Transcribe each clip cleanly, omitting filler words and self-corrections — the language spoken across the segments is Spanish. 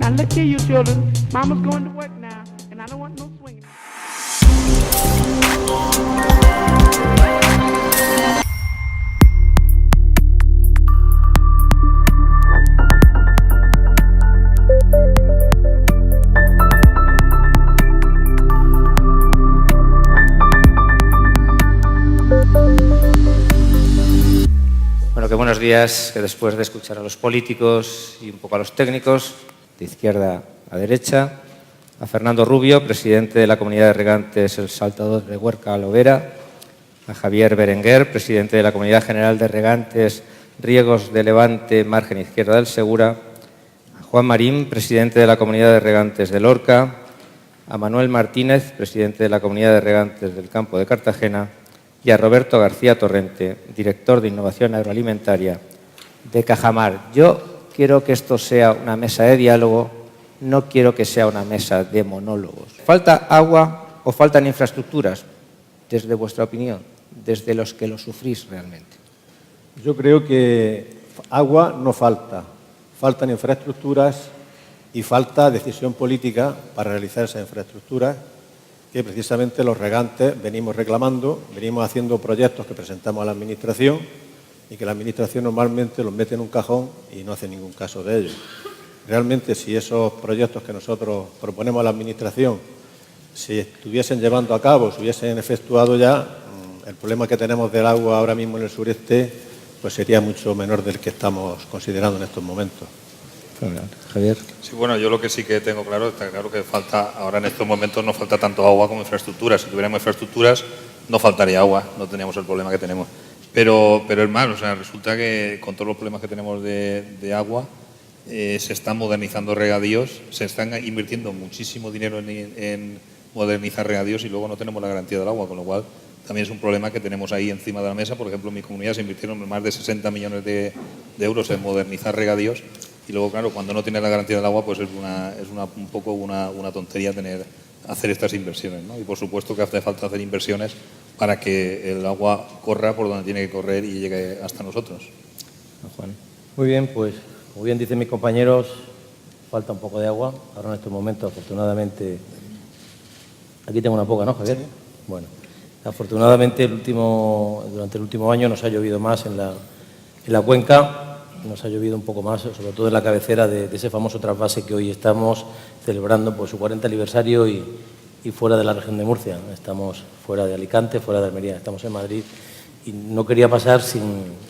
Now look here, you children. Mama's going to work now, and I don't want no swinging. Bueno, que buenos días, que después de escuchar a los políticos y un poco a los técnicos, de izquierda a derecha, a Fernando Rubio, presidente de la Comunidad de Regantes El Saltador de Huerca Lovera, a Javier Berenguer, presidente de la Comunidad General de Regantes Riegos de Levante, margen izquierda del Segura, a Juan Marín, presidente de la Comunidad de Regantes de Lorca, a Manuel Martínez, presidente de la Comunidad de Regantes del Campo de Cartagena, y a Roberto García Torrente, director de Innovación Agroalimentaria de Cajamar. Yo quiero que esto sea una mesa de diálogo, no quiero que sea una mesa de monólogos. ¿Falta agua o faltan infraestructuras? Desde vuestra opinión, desde los que lo sufrís realmente. Yo creo que agua no falta, faltan infraestructuras y falta decisión política para realizar esas infraestructuras que precisamente los regantes venimos reclamando, venimos haciendo proyectos que presentamos a la Administración y que la Administración normalmente los mete en un cajón y no hace ningún caso de ellos. Realmente, si esos proyectos que nosotros proponemos a la Administración se estuviesen llevando a cabo, se hubiesen efectuado ya, el problema que tenemos del agua ahora mismo en el sureste pues sería mucho menor del que estamos considerando en estos momentos. Javier. Sí, bueno, yo lo que sí que tengo claro, está claro que falta, ahora en estos momentos no falta tanto agua como infraestructuras. Si tuviéramos infraestructuras no faltaría agua, no teníamos el problema que tenemos. Pero es más, o sea, resulta que con todos los problemas que tenemos de agua, se están modernizando regadíos, se están invirtiendo muchísimo dinero en modernizar regadíos y luego no tenemos la garantía del agua, con lo cual también es un problema que tenemos ahí encima de la mesa. Por ejemplo, en mi comunidad se invirtieron más de 60 millones de euros en modernizar regadíos y luego, claro, cuando no tienes la garantía del agua, pues es un poco una tontería hacer estas inversiones, ¿no? Y por supuesto que hace falta hacer inversiones para que el agua corra por donde tiene que correr y llegue hasta nosotros. Juan. Muy bien, pues como bien dicen mis compañeros, falta un poco de agua. Ahora en estos momentos, afortunadamente, aquí tengo una poca, ¿no, Javier? Bueno, afortunadamente durante el último año nos ha llovido más en la cuenca, nos ha llovido un poco más, sobre todo en la cabecera de ese famoso trasvase que hoy estamos celebrando por su 40 aniversario y fuera de la región de Murcia. Estamos fuera de Alicante, fuera de Almería, estamos en Madrid y no quería pasar sin,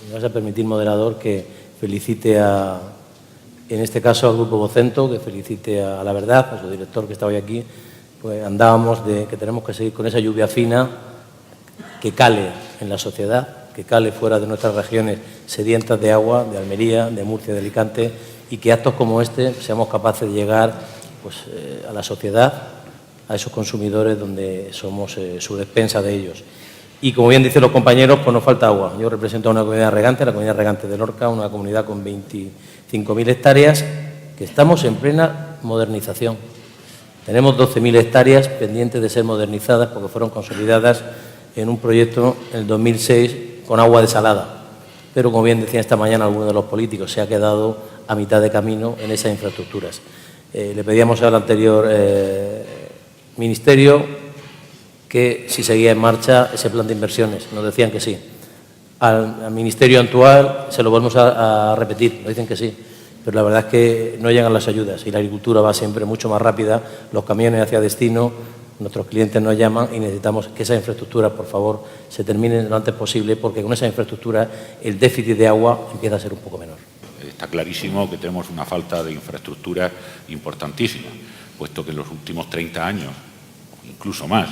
me vas a permitir, moderador, que felicite en este caso al Grupo Vocento, que felicite a La Verdad, a su director que está hoy aquí. Pues andábamos que tenemos que seguir con esa lluvia fina que cale en la sociedad, que cale fuera de nuestras regiones sedientas de agua, de Almería, de Murcia, de Alicante, y que actos como este seamos capaces de llegar pues, a la sociedad, a esos consumidores donde somos su despensa de ellos. Y como bien dicen los compañeros, pues nos falta agua. Yo represento a una comunidad regante, la comunidad regante de Lorca, una comunidad con 25.000 hectáreas, que estamos en plena modernización. Tenemos 12.000 hectáreas pendientes de ser modernizadas porque fueron consolidadas en un proyecto en el 2006 con agua desalada. Pero, como bien decía esta mañana alguno de los políticos, se ha quedado a mitad de camino en esas infraestructuras. Le pedíamos al anterior ministerio que si seguía en marcha ese plan de inversiones. Nos decían que sí. Al ministerio actual se lo volvemos a repetir, nos dicen que sí. Pero la verdad es que no llegan las ayudas y la agricultura va siempre mucho más rápida, los camiones hacia destino, nuestros clientes nos llaman y necesitamos que esas infraestructuras, por favor, se terminen lo antes posible, porque con esas infraestructuras el déficit de agua empieza a ser un poco menor. Está clarísimo que tenemos una falta de infraestructura importantísima, puesto que en los últimos 30 años, incluso más,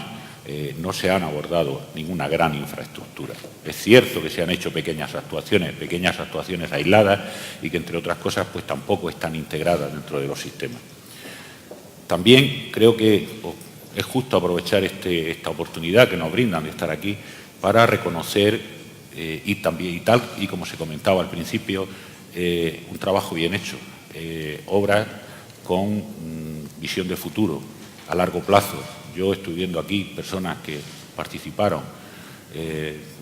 no se han abordado ninguna gran infraestructura. Es cierto que se han hecho pequeñas actuaciones aisladas y que, entre otras cosas, pues tampoco están integradas dentro de los sistemas. También creo que es justo aprovechar esta oportunidad que nos brindan de estar aquí para reconocer y tal y como se comentaba al principio, un trabajo bien hecho, obras con visión de futuro, a largo plazo. Yo estoy viendo aquí personas que participaron,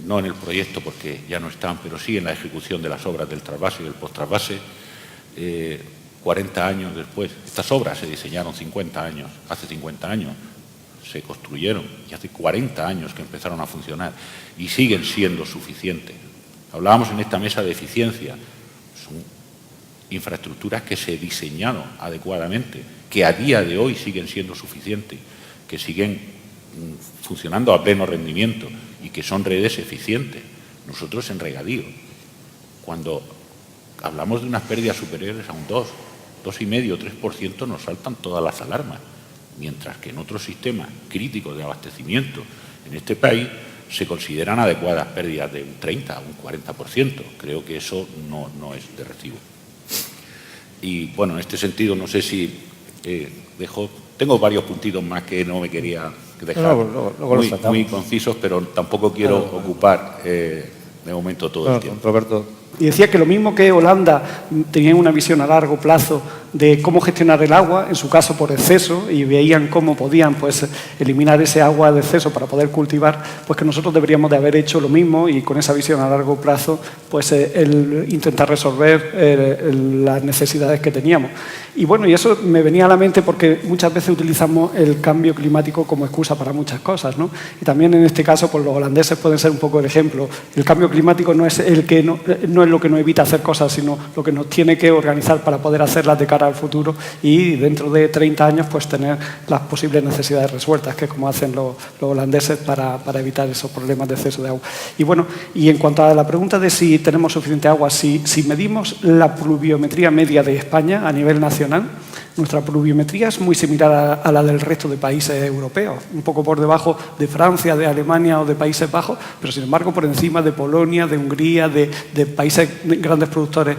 no en el proyecto porque ya no están, pero sí en la ejecución de las obras del trasvase y del post-trasvase, 40 años después. Estas obras se diseñaron 50 años, hace 50 años se construyeron y hace 40 años que empezaron a funcionar y siguen siendo suficientes. Hablábamos en esta mesa de eficiencia. Son infraestructuras que se diseñaron adecuadamente, que a día de hoy siguen siendo suficientes, que siguen funcionando a pleno rendimiento y que son redes eficientes. Nosotros en regadío, cuando hablamos de unas pérdidas superiores a un 2,5, 3%, nos saltan todas las alarmas, mientras que en otros sistemas críticos de abastecimiento en este país se consideran adecuadas pérdidas de un 30 o un 40%. Creo que eso no es de recibo. Y bueno, en este sentido, no sé si tengo varios puntitos más que no me quería dejar muy concisos, pero tampoco quiero ocupar de momento todo el tiempo. Roberto. Y decía que lo mismo que Holanda tenía una visión a largo plazo de cómo gestionar el agua, en su caso por exceso, y veían cómo podían pues eliminar ese agua de exceso para poder cultivar, pues que nosotros deberíamos de haber hecho lo mismo y con esa visión a largo plazo pues el intentar resolver las necesidades que teníamos. Y bueno, y eso me venía a la mente porque muchas veces utilizamos el cambio climático como excusa para muchas cosas, ¿no? Y también en este caso pues los holandeses pueden ser un poco el ejemplo. El cambio climático no es no es lo que nos evita hacer cosas, sino lo que nos tiene que organizar para poder hacerlas de cara al futuro y dentro de 30 años pues tener las posibles necesidades resueltas, que es como hacen los holandeses para evitar esos problemas de exceso de agua. Y bueno, y en cuanto a la pregunta de si tenemos suficiente agua, si medimos la pluviometría media de España a nivel nacional, nuestra pluviometría es muy similar a la del resto de países europeos, un poco por debajo de Francia, de Alemania o de Países Bajos, pero sin embargo por encima de Polonia, de Hungría, de países grandes productores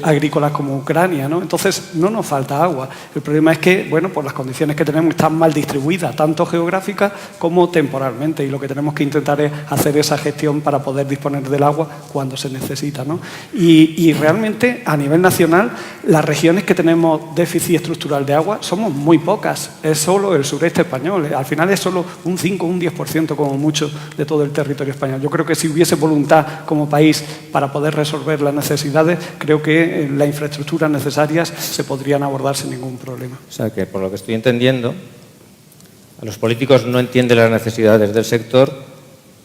agrícolas como Ucrania, ¿no? Entonces no nos falta agua. El problema es que, bueno, pues las condiciones que tenemos están mal distribuidas, tanto geográficas como temporalmente, y lo que tenemos que intentar es hacer esa gestión para poder disponer del agua cuando se necesita, ¿no? Y realmente a nivel nacional las regiones que tenemos déficit estructural de agua somos muy pocas, es solo el sureste español, al final es solo un 5 o un 10% como mucho de todo el territorio español. Yo creo que si hubiese voluntad como país para poder resolver las necesidades, creo que las infraestructuras necesarias se podrían abordar sin ningún problema. O sea que, por lo que estoy entendiendo, a los políticos no entienden las necesidades del sector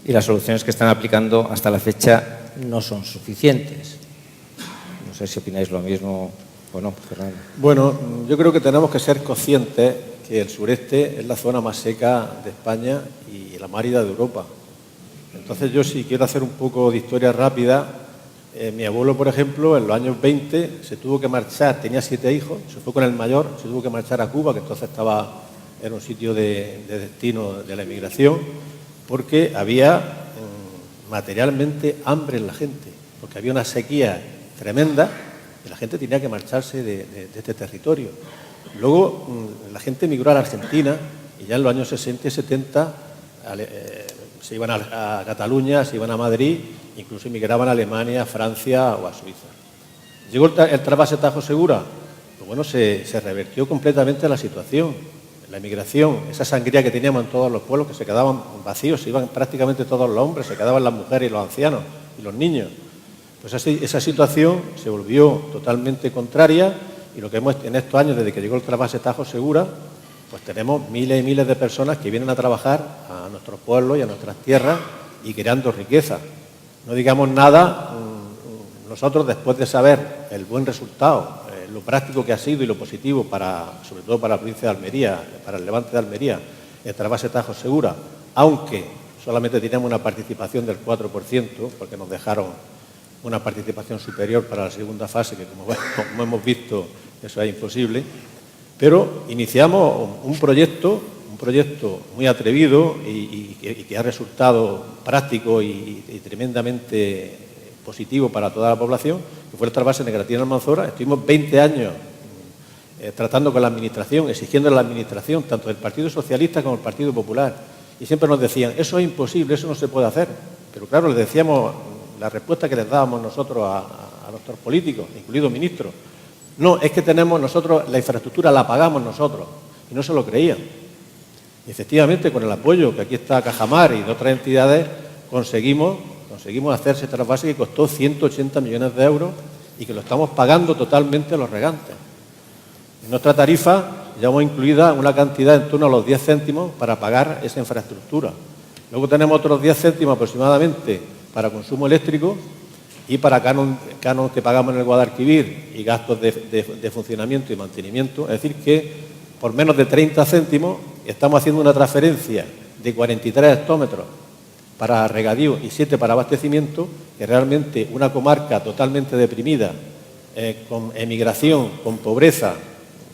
y las soluciones que están aplicando hasta la fecha no son suficientes. No sé si opináis lo mismo o no, Fernando. Bueno, yo creo que tenemos que ser conscientes que el sureste es la zona más seca de España y la más árida de Europa. Entonces yo, si quiero hacer un poco de historia rápida, mi abuelo, por ejemplo, en los años 20 se tuvo que marchar, tenía 7 hijos, se fue con el mayor, se tuvo que marchar a Cuba, que entonces era un sitio de destino de la emigración, porque había materialmente hambre en la gente, porque había una sequía tremenda y la gente tenía que marcharse de este territorio. Luego la gente emigró a la Argentina y ya en los años 60 y 70 se iban a Cataluña, se iban a Madrid, incluso emigraban a Alemania, a Francia o a Suiza. Llegó el trasvase Tajo Segura, pues bueno, se revertió completamente la situación. La emigración, esa sangría que teníamos en todos los pueblos, que se quedaban vacíos, se iban prácticamente todos los hombres, se quedaban las mujeres y los ancianos y los niños. Pues esa situación se volvió totalmente contraria y lo que hemos en estos años, desde que llegó el trasvase Tajo Segura, pues tenemos miles y miles de personas que vienen a trabajar a nuestros pueblos y a nuestras tierras y creando riqueza. No digamos nada, nosotros después de saber el buen resultado, lo práctico que ha sido y lo positivo sobre todo para la provincia de Almería, para el Levante de Almería, el trasvase Tajo Segura, aunque solamente teníamos una participación del 4%, porque nos dejaron una participación superior para la segunda fase, que como hemos visto eso es imposible, pero iniciamos un proyecto muy atrevido y que ha resultado práctico y tremendamente positivo para toda la población, que fue el trasvase Negratina-Almanzora. Estuvimos 20 años tratando con la Administración, exigiendo a la Administración, tanto del Partido Socialista como del Partido Popular, y siempre nos decían, eso es imposible, eso no se puede hacer. Pero claro, les decíamos la respuesta que les dábamos nosotros a nuestros políticos, incluidos ministros. No, es que tenemos nosotros, la infraestructura la pagamos nosotros, y no se lo creían. Y efectivamente, con el apoyo que aquí está Cajamar y de otras entidades, conseguimos hacer ese trasvase que costó 180 millones de euros y que lo estamos pagando totalmente a los regantes. En nuestra tarifa llevamos incluida una cantidad en torno a los 10 céntimos para pagar esa infraestructura. Luego tenemos otros 10 céntimos aproximadamente para consumo eléctrico y para canon que pagamos en el Guadalquivir y gastos de funcionamiento y mantenimiento. Es decir, que por menos de 30 céntimos estamos haciendo una transferencia de 43 hectómetros para regadío y 7 para abastecimiento, que realmente una comarca totalmente deprimida, con emigración, con pobreza,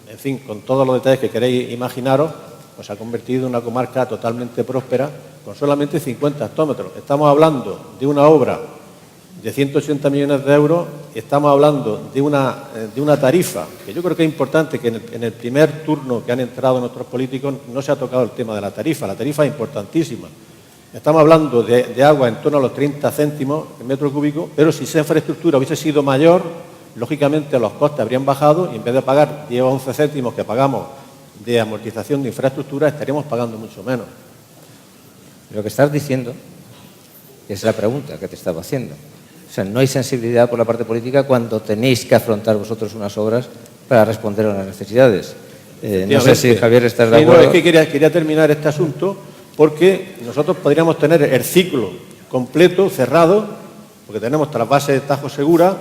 en fin, con todos los detalles que queréis imaginaros, pues se ha convertido en una comarca totalmente próspera con solamente 50 hectómetros. Estamos hablando de una obra de 180 millones de euros, estamos hablando de una tarifa, que yo creo que es importante que en el primer turno que han entrado nuestros políticos no se ha tocado el tema de la tarifa es importantísima. Estamos hablando de agua en torno a los 30 céntimos el metro cúbico, pero si esa infraestructura hubiese sido mayor, lógicamente los costes habrían bajado y en vez de pagar 10 o 11 céntimos que pagamos de amortización de infraestructura, estaríamos pagando mucho menos. Lo que estás diciendo es la pregunta que te estaba haciendo. O sea, no hay sensibilidad por la parte política cuando tenéis que afrontar vosotros unas obras para responder a las necesidades. No sé si, Javier, estás de acuerdo. No, es que quería terminar este asunto porque nosotros podríamos tener el ciclo completo, cerrado, porque tenemos trasvase de Tajo Segura,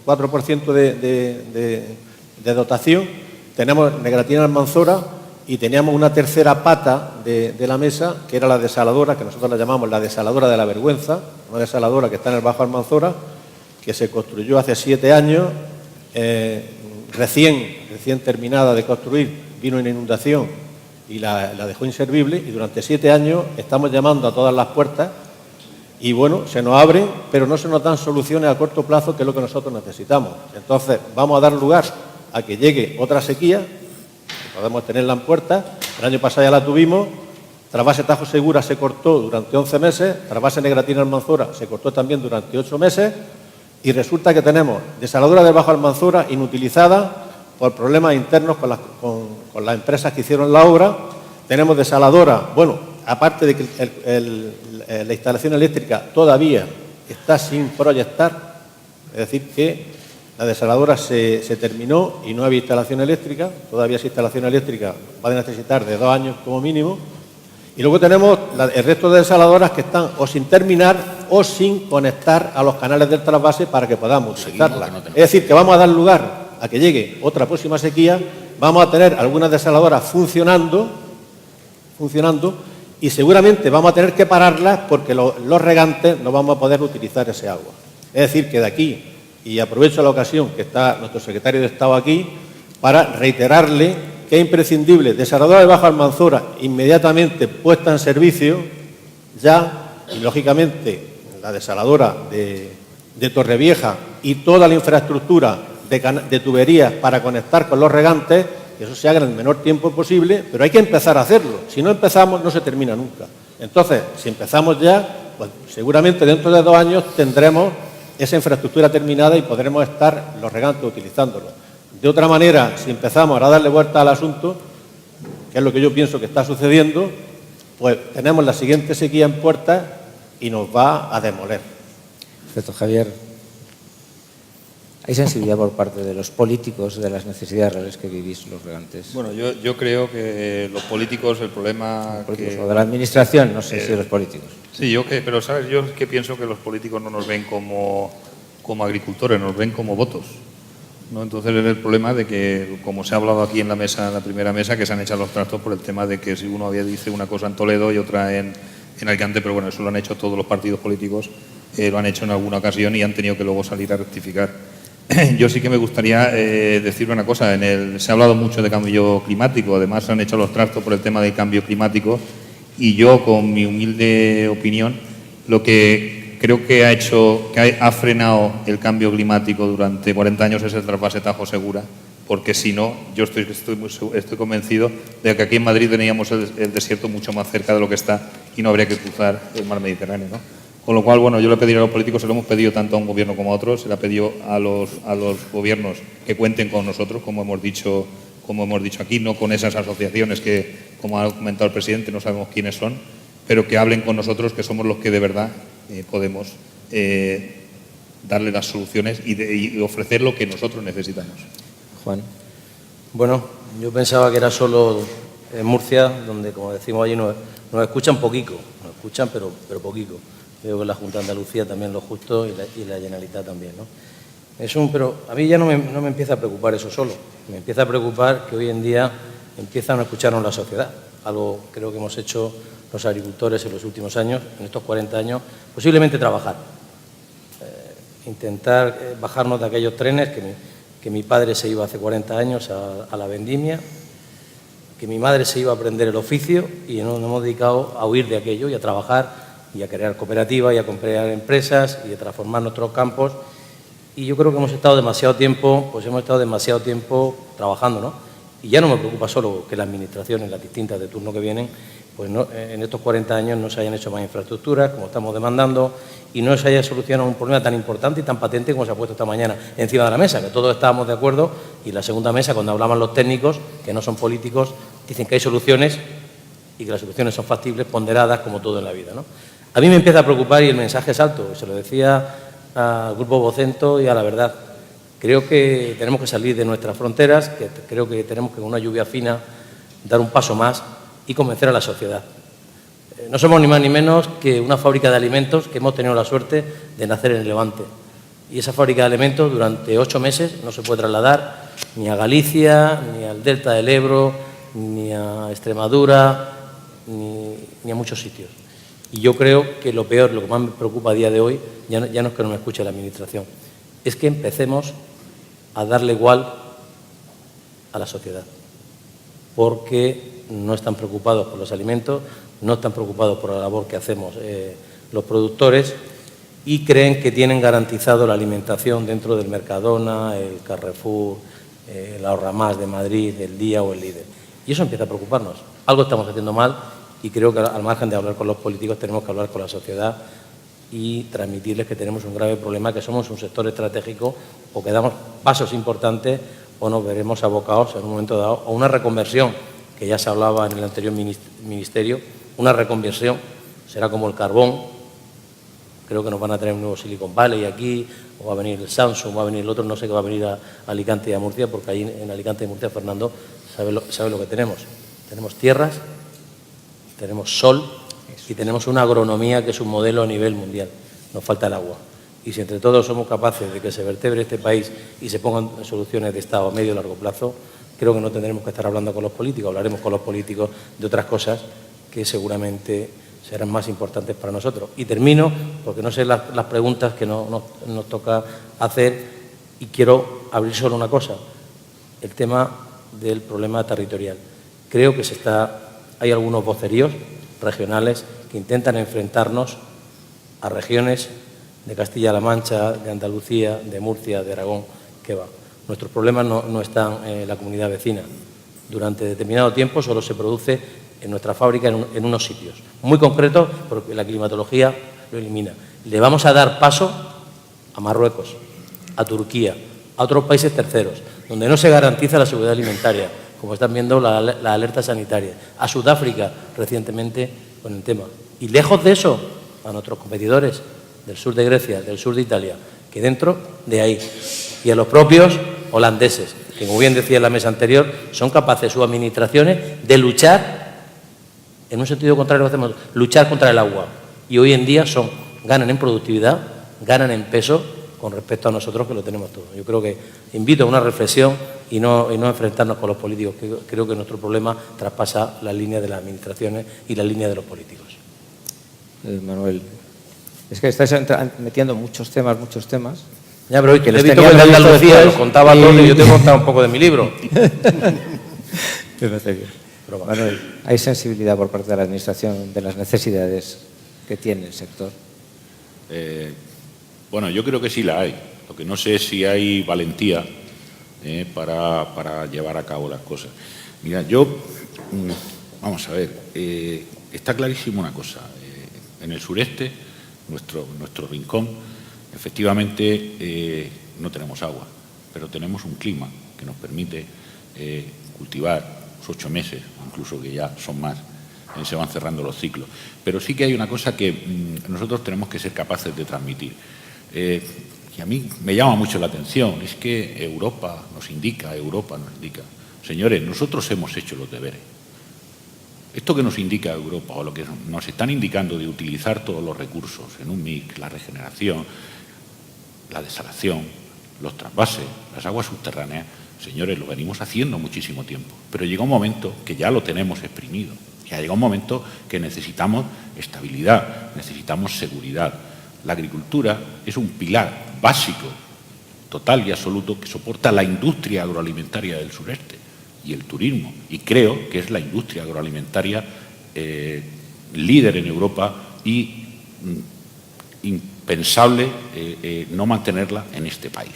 4% de dotación, tenemos Negratina Almanzora y teníamos una tercera pata de la mesa, que era la desaladora, que nosotros la llamamos la desaladora de la vergüenza, una desaladora que está en el Bajo Almanzora, que se construyó hace 7 años, recién terminada de construir, vino una inundación y la dejó inservible, y durante 7 años estamos llamando a todas las puertas y, bueno, se nos abren, pero no se nos dan soluciones a corto plazo, que es lo que nosotros necesitamos. Entonces, vamos a dar lugar a que llegue otra sequía, podemos tenerla en puerta. El año pasado ya la tuvimos. Trasvase Tajo Segura se cortó durante 11 meses, trasvase Negratina Almanzora se cortó también durante 8 meses, y resulta que tenemos desaladora del Bajo Almanzora inutilizada por problemas internos con las empresas que hicieron la obra. Tenemos desaladora, bueno, aparte de que la instalación eléctrica todavía está sin proyectar, es decir, que la desaladora se terminó y no había instalación eléctrica. Todavía esa instalación eléctrica va a necesitar de 2 años como mínimo. Y luego tenemos el resto de desaladoras que están o sin terminar o sin conectar a los canales del trasvase para que podamos utilizarlas. Es decir, que vamos a dar lugar a que llegue otra próxima sequía, vamos a tener algunas desaladoras funcionando y seguramente vamos a tener que pararlas porque los regantes no vamos a poder utilizar ese agua. Es decir, que de aquí, y aprovecho la ocasión que está nuestro secretario de Estado aquí, para reiterarle que es imprescindible desaladora de Bajo Almanzora inmediatamente puesta en servicio ya, y lógicamente la desaladora de Torrevieja y toda la infraestructura de tuberías para conectar con los regantes, que eso se haga en el menor tiempo posible, pero hay que empezar a hacerlo. Si no empezamos, no se termina nunca. Entonces, si empezamos ya, pues seguramente dentro de 2 años tendremos esa infraestructura terminada y podremos estar los regantes utilizándolo. De otra manera, si empezamos a darle vuelta al asunto, que es lo que yo pienso que está sucediendo, pues tenemos la siguiente sequía en puerta y nos va a demoler. Perfecto, Javier. ¿Hay sensibilidad por parte de los políticos de las necesidades reales que vivís los regantes? Bueno, yo creo que los políticos, el problema... O de la administración, no sé si de los políticos. Sí, pero ¿sabes? Yo es que pienso que los políticos no nos ven como agricultores, nos ven como votos, ¿no? Entonces es el problema de que, como se ha hablado aquí en la mesa, en la primera mesa, que se han echado los trastos por el tema de que si uno dice una cosa en Toledo y otra en Alicante, pero bueno, eso lo han hecho todos los partidos políticos, lo han hecho en alguna ocasión y han tenido que luego salir a rectificar. Yo sí que me gustaría decir una cosa. Se ha hablado mucho de cambio climático, además se han hecho los trastos por el tema del cambio climático, y yo, con mi humilde opinión, lo que creo que ha frenado el cambio climático durante 40 años es el trasvase Tajo Segura, porque si no, yo estoy convencido de que aquí en Madrid teníamos el desierto mucho más cerca de lo que está y no habría que cruzar el mar Mediterráneo, ¿no? Con lo cual, bueno, yo le pediría a los políticos, se lo hemos pedido tanto a un gobierno como a otros, se le ha pedido a los gobiernos que cuenten con nosotros, como hemos dicho aquí, no con esas asociaciones que, como ha comentado el presidente, no sabemos quiénes son, pero que hablen con nosotros, que somos los que de verdad podemos darle las soluciones y ofrecer lo que nosotros necesitamos. Juan. Bueno, yo pensaba que era solo en Murcia, donde, como decimos allí, nos escuchan poquito, nos escuchan pero poquito. Veo que en la Junta de Andalucía también lo justo y la Generalitat también, ¿no? Pero a mí ya no me empieza a preocupar eso solo. Me empieza a preocupar que hoy en día empiezan a escucharnos la sociedad. Algo creo que hemos hecho los agricultores en los últimos años, en estos 40 años, posiblemente trabajar. Intentar bajarnos de aquellos trenes que mi padre se iba hace 40 años a la vendimia, que mi madre se iba a aprender el oficio y nos hemos dedicado a huir de aquello y a trabajar y a crear cooperativas y a crear empresas y a transformar nuestros campos. Y yo creo que hemos estado demasiado tiempo trabajando, ¿no? Y ya no me preocupa solo que las administraciones, las distintas de turno que vienen, pues no, en estos 40 años no se hayan hecho más infraestructuras, como estamos demandando, y no se haya solucionado un problema tan importante y tan patente como se ha puesto esta mañana encima de la mesa, que todos estábamos de acuerdo, y la segunda mesa, cuando hablaban los técnicos, que no son políticos, dicen que hay soluciones y que las soluciones son factibles, ponderadas, como todo en la vida, ¿no? A mí me empieza a preocupar, y el mensaje es alto, se lo decía al Grupo Vocento y a La Verdad. Creo que tenemos que salir de nuestras fronteras, que creo que tenemos que con una lluvia fina dar un paso más y convencer a la sociedad. No somos ni más ni menos que una fábrica de alimentos que hemos tenido la suerte de nacer en el Levante. Y esa fábrica de alimentos durante 8 meses no se puede trasladar ni a Galicia, ni al Delta del Ebro, ni a Extremadura, ni a muchos sitios. Y yo creo que lo peor, lo que más me preocupa a día de hoy, ya no es que no me escuche la Administración, es que empecemos a darle igual a la sociedad, porque no están preocupados por los alimentos, no están preocupados por la labor que hacemos los productores y creen que tienen garantizado la alimentación dentro del Mercadona, el Carrefour, el Ahorra Más de Madrid, el Día o el Líder. Y eso empieza a preocuparnos. Algo estamos haciendo mal y creo que al margen de hablar con los políticos tenemos que hablar con la sociedad y transmitirles que tenemos un grave problema, que somos un sector estratégico o que damos pasos importantes o nos veremos abocados en un momento dado a una reconversión, que ya se hablaba en el anterior ministerio, una reconversión, será como el carbón, creo que nos van a traer un nuevo Silicon Valley aquí, o va a venir el Samsung, va a venir el otro, no sé qué va a venir a Alicante y a Murcia, porque ahí en Alicante y Murcia, Fernando, sabe lo que tenemos. Tenemos tierras, tenemos sol y tenemos una agronomía que es un modelo a nivel mundial. Nos falta el agua. Y si entre todos somos capaces de que se vertebre este país y se pongan soluciones de Estado a medio y largo plazo, creo que no tendremos que estar hablando con los políticos, hablaremos con los políticos de otras cosas que seguramente serán más importantes para nosotros. Y termino, porque no sé las preguntas que nos toca hacer, y quiero abrir solo una cosa, el tema del problema territorial. Creo que hay algunos voceríos regionales que intentan enfrentarnos a regiones de Castilla-La Mancha, de Andalucía, de Murcia, de Aragón, que va. Nuestros problemas no están en la comunidad vecina. Durante determinado tiempo solo se produce en nuestra fábrica en unos sitios muy concretos, porque la climatología lo elimina. Le vamos a dar paso a Marruecos, a Turquía, a otros países terceros, donde no se garantiza la seguridad alimentaria, como están viendo la alerta sanitaria, a Sudáfrica recientemente con el tema. Y lejos de eso, a nuestros competidores del sur de Grecia, del sur de Italia, que dentro de ahí, y a los propios holandeses, que como bien decía en la mesa anterior, son capaces sus administraciones de luchar, en un sentido contrario lo hacemos, luchar contra el agua. Y hoy en día ganan en productividad, ganan en peso con respecto a nosotros, que lo tenemos todo. Yo creo que invito a una reflexión y no enfrentarnos con los políticos, que creo que nuestro problema traspasa la línea de las administraciones y la línea de los políticos. Manuel, es que estáis metiendo muchos temas. Ya, pero hoy que he les visto tenía que el de Andalucía listos lo contaba todo y yo te he contado un poco de mi libro. Me parece bien. Pero, Manuel, ¿hay sensibilidad por parte de la Administración de las necesidades que tiene el sector? Bueno, yo creo que sí la hay. Lo que no sé es si hay valentía para llevar a cabo las cosas. Mira, vamos a ver, está clarísimo una cosa. En el sureste, nuestro rincón, efectivamente no tenemos agua, pero tenemos un clima que nos permite cultivar 8 meses, incluso que ya son más, se van cerrando los ciclos. Pero sí que hay una cosa que nosotros tenemos que ser capaces de transmitir. Y a mí me llama mucho la atención, es que Europa nos indica, Señores, nosotros hemos hecho los deberes. Esto que nos indica Europa, o lo que nos están indicando de utilizar todos los recursos en un mix, la regeneración, la desalación, los trasvases, las aguas subterráneas, señores, lo venimos haciendo muchísimo tiempo. Pero llega un momento que ya lo tenemos exprimido. Ya llega un momento que necesitamos estabilidad, necesitamos seguridad. La agricultura es un pilar básico, total y absoluto, que soporta la industria agroalimentaria del sureste y el turismo. Y creo que es la industria agroalimentaria líder en Europa y impensable no mantenerla en este país.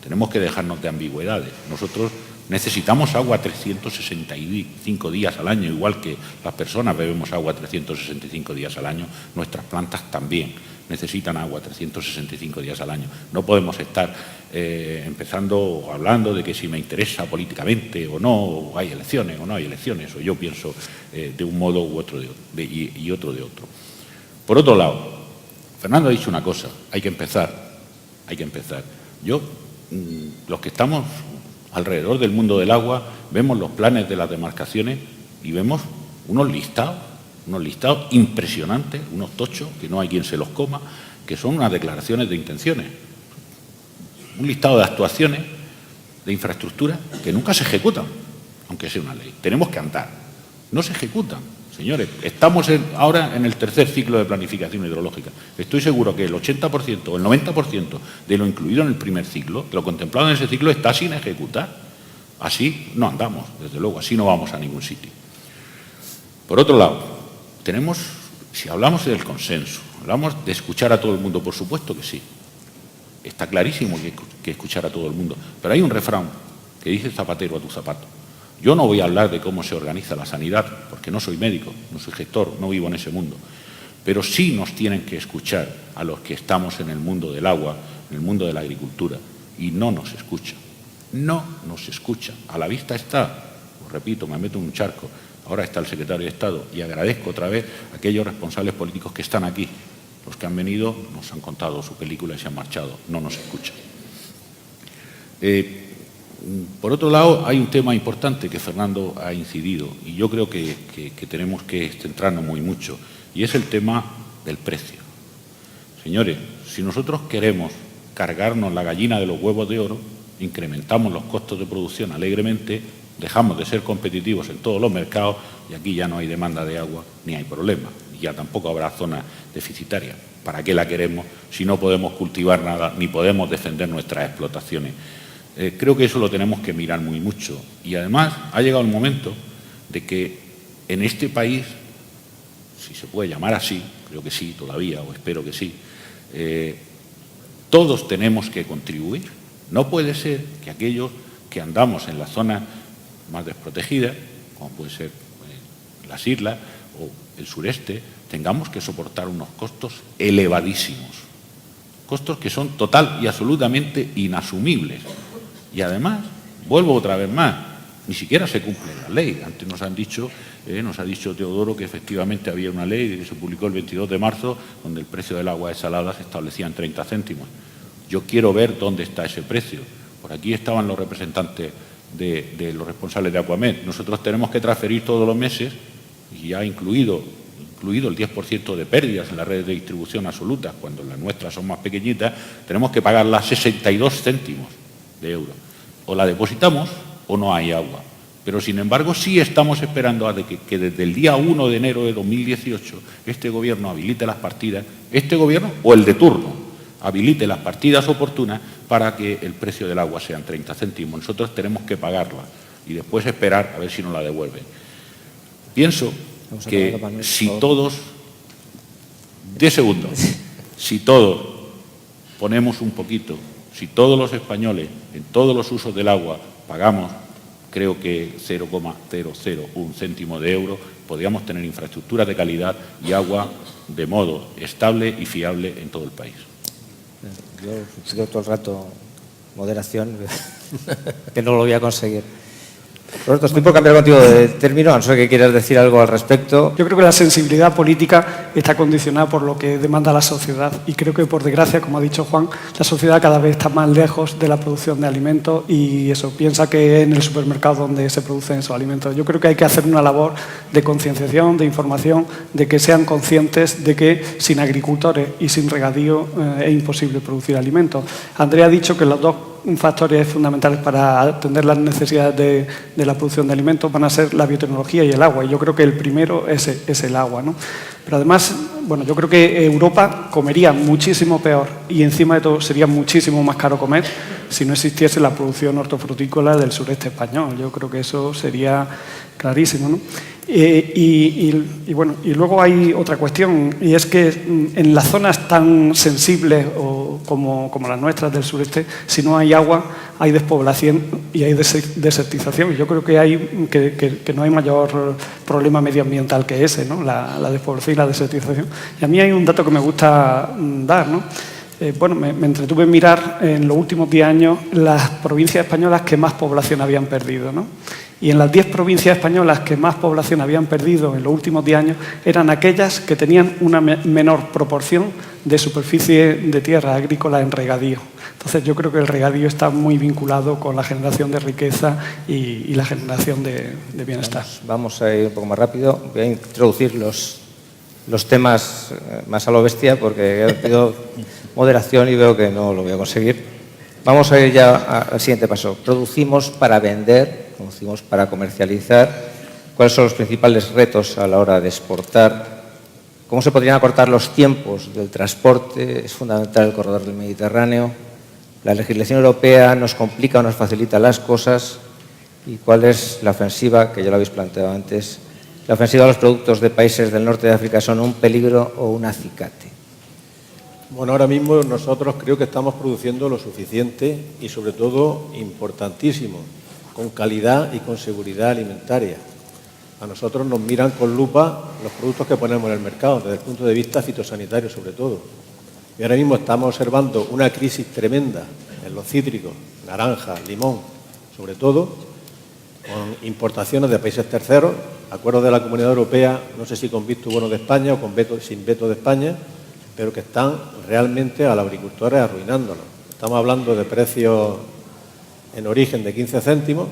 Tenemos que dejarnos de ambigüedades. Nosotros necesitamos agua 365 días al año, igual que las personas bebemos agua 365 días al año, nuestras plantas también necesitan agua 365 días al año. No podemos estar empezando o hablando de que si me interesa políticamente o no, o hay elecciones o no hay elecciones, o yo pienso de un modo u otro y otro de otro. Por otro lado, Fernando ha dicho una cosa, hay que empezar. Los que estamos alrededor del mundo del agua, vemos los planes de las demarcaciones y vemos unos listados impresionantes, unos tochos, que no hay quien se los coma, que son unas declaraciones de intenciones. Un listado de actuaciones, de infraestructuras, que nunca se ejecutan, aunque sea una ley. Tenemos que andar. No se ejecutan. Señores, estamos ahora en el tercer ciclo de planificación hidrológica. Estoy seguro que el 80% o el 90% de lo incluido en el primer ciclo, lo contemplado en ese ciclo, está sin ejecutar. Así no andamos, desde luego, así no vamos a ningún sitio. Por otro lado, si hablamos del consenso, hablamos de escuchar a todo el mundo, por supuesto que sí. Está clarísimo que escuchar a todo el mundo. Pero hay un refrán que dice zapatero a tu zapato. Yo no voy a hablar de cómo se organiza la sanidad, porque no soy médico, no soy gestor, no vivo en ese mundo. Pero sí nos tienen que escuchar a los que estamos en el mundo del agua, en el mundo de la agricultura, y no nos escuchan. No nos escuchan. A la vista está, os repito, me meto en un charco, ahora está el secretario de Estado, y agradezco otra vez a aquellos responsables políticos que están aquí. Los que han venido nos han contado su película y se han marchado, no nos escuchan. Por otro lado, hay un tema importante que Fernando ha incidido y yo creo que tenemos que centrarnos muy mucho, y es el tema del precio. Señores, si nosotros queremos cargarnos la gallina de los huevos de oro, incrementamos los costos de producción alegremente, dejamos de ser competitivos en todos los mercados y aquí ya no hay demanda de agua ni hay problema, y ya tampoco habrá zonas deficitarias. ¿Para qué la queremos si no podemos cultivar nada ni podemos defender nuestras explotaciones? Creo que eso lo tenemos que mirar muy mucho. Y además ha llegado el momento de que en este país, si se puede llamar así, creo que sí todavía, o espero que sí, todos tenemos que contribuir. No puede ser que aquellos que andamos en las zonas más desprotegidas, como puede ser las islas o el sureste, tengamos que soportar unos costos elevadísimos. Costos que son total y absolutamente inasumibles. Y además, vuelvo otra vez más, ni siquiera se cumple la ley. Antes nos ha dicho Teodoro que efectivamente había una ley que se publicó el 22 de marzo donde el precio del agua desalada se establecía en 30 céntimos. Yo quiero ver dónde está ese precio. Por aquí estaban los representantes de los responsables de Acuamed. Nosotros tenemos que transferir todos los meses, y ya incluido el 10% de pérdidas en las redes de distribución absolutas, cuando las nuestras son más pequeñitas, tenemos que pagar las 62 céntimos de euro. O la depositamos o no hay agua. Pero, sin embargo, sí estamos esperando a que desde el día 1 de enero de 2018 este Gobierno habilite las partidas, este Gobierno o el de turno, habilite las partidas oportunas para que el precio del agua sean 30 céntimos. Nosotros tenemos que pagarla y después esperar a ver si nos la devuelven. Pienso que si todos, 10 segundos, si todos ponemos un poquito, si todos los españoles en todos los usos del agua pagamos, creo que 0,001 céntimo de euro, podríamos tener infraestructuras de calidad y agua de modo estable y fiable en todo el país. Yo digo todo el rato moderación, que no lo voy a conseguir. Roberto, estoy por cambiar contigo de término, a no ser que quieras decir algo al respecto. Yo creo que la sensibilidad política está condicionada por lo que demanda la sociedad y creo que, por desgracia, como ha dicho Juan, la sociedad cada vez está más lejos de la producción de alimentos y eso, piensa que en el supermercado donde se producen esos alimentos. Yo creo que hay que hacer una labor de concienciación, de información, de que sean conscientes de que sin agricultores y sin regadío es imposible producir alimentos. Andrea ha dicho que los dos factores fundamentales para atender las necesidades de la producción de alimentos van a ser la biotecnología y el agua. Y yo creo que el primero es el agua, ¿no? Pero además, bueno, yo creo que Europa comería muchísimo peor y encima de todo sería muchísimo más caro comer si no existiese la producción hortofrutícola del sureste español. Yo creo que eso sería clarísimo, ¿no? Bueno, y luego hay otra cuestión, y es que en las zonas tan sensibles como las nuestras del sureste, si no hay agua, hay despoblación y hay desertización. Y yo creo que no hay mayor problema medioambiental que ese, ¿no? La despoblación y la desertización. Y a mí hay un dato que me gusta dar, ¿no? Bueno, me entretuve en mirar en los últimos 10 años las provincias españolas que más población habían perdido, ¿no? Y en las 10 provincias españolas que más población habían perdido en los últimos 10 años eran aquellas que tenían una menor proporción de superficie de tierra agrícola en regadío. Entonces yo creo que el regadío está muy vinculado con la generación de riqueza y la generación de bienestar. Vamos a ir un poco más rápido. Voy a introducir los temas más a lo bestia porque he pedido moderación y veo que no lo voy a conseguir. Vamos a ir ya al siguiente paso. Producimos para vender, producimos para comercializar. ¿Cuáles son los principales retos a la hora de exportar? ¿Cómo se podrían acortar los tiempos del transporte? Es fundamental el corredor del Mediterráneo. ¿La legislación europea nos complica o nos facilita las cosas? ¿Y cuál es la ofensiva, que ya lo habéis planteado antes? ¿La ofensiva a los productos de países del norte de África son un peligro o un acicate? Bueno, ahora mismo nosotros creo que estamos produciendo lo suficiente y, sobre todo, importantísimo, con calidad y con seguridad alimentaria. A nosotros nos miran con lupa los productos que ponemos en el mercado, desde el punto de vista fitosanitario, sobre todo. Y ahora mismo estamos observando una crisis tremenda en los cítricos, naranja, limón, sobre todo, con importaciones de países terceros, acuerdos de la Comunidad Europea, no sé si con visto bueno de España o con sin veto de España, pero que están realmente a los agricultores arruinándolos. Estamos hablando de precios en origen de 15 céntimos,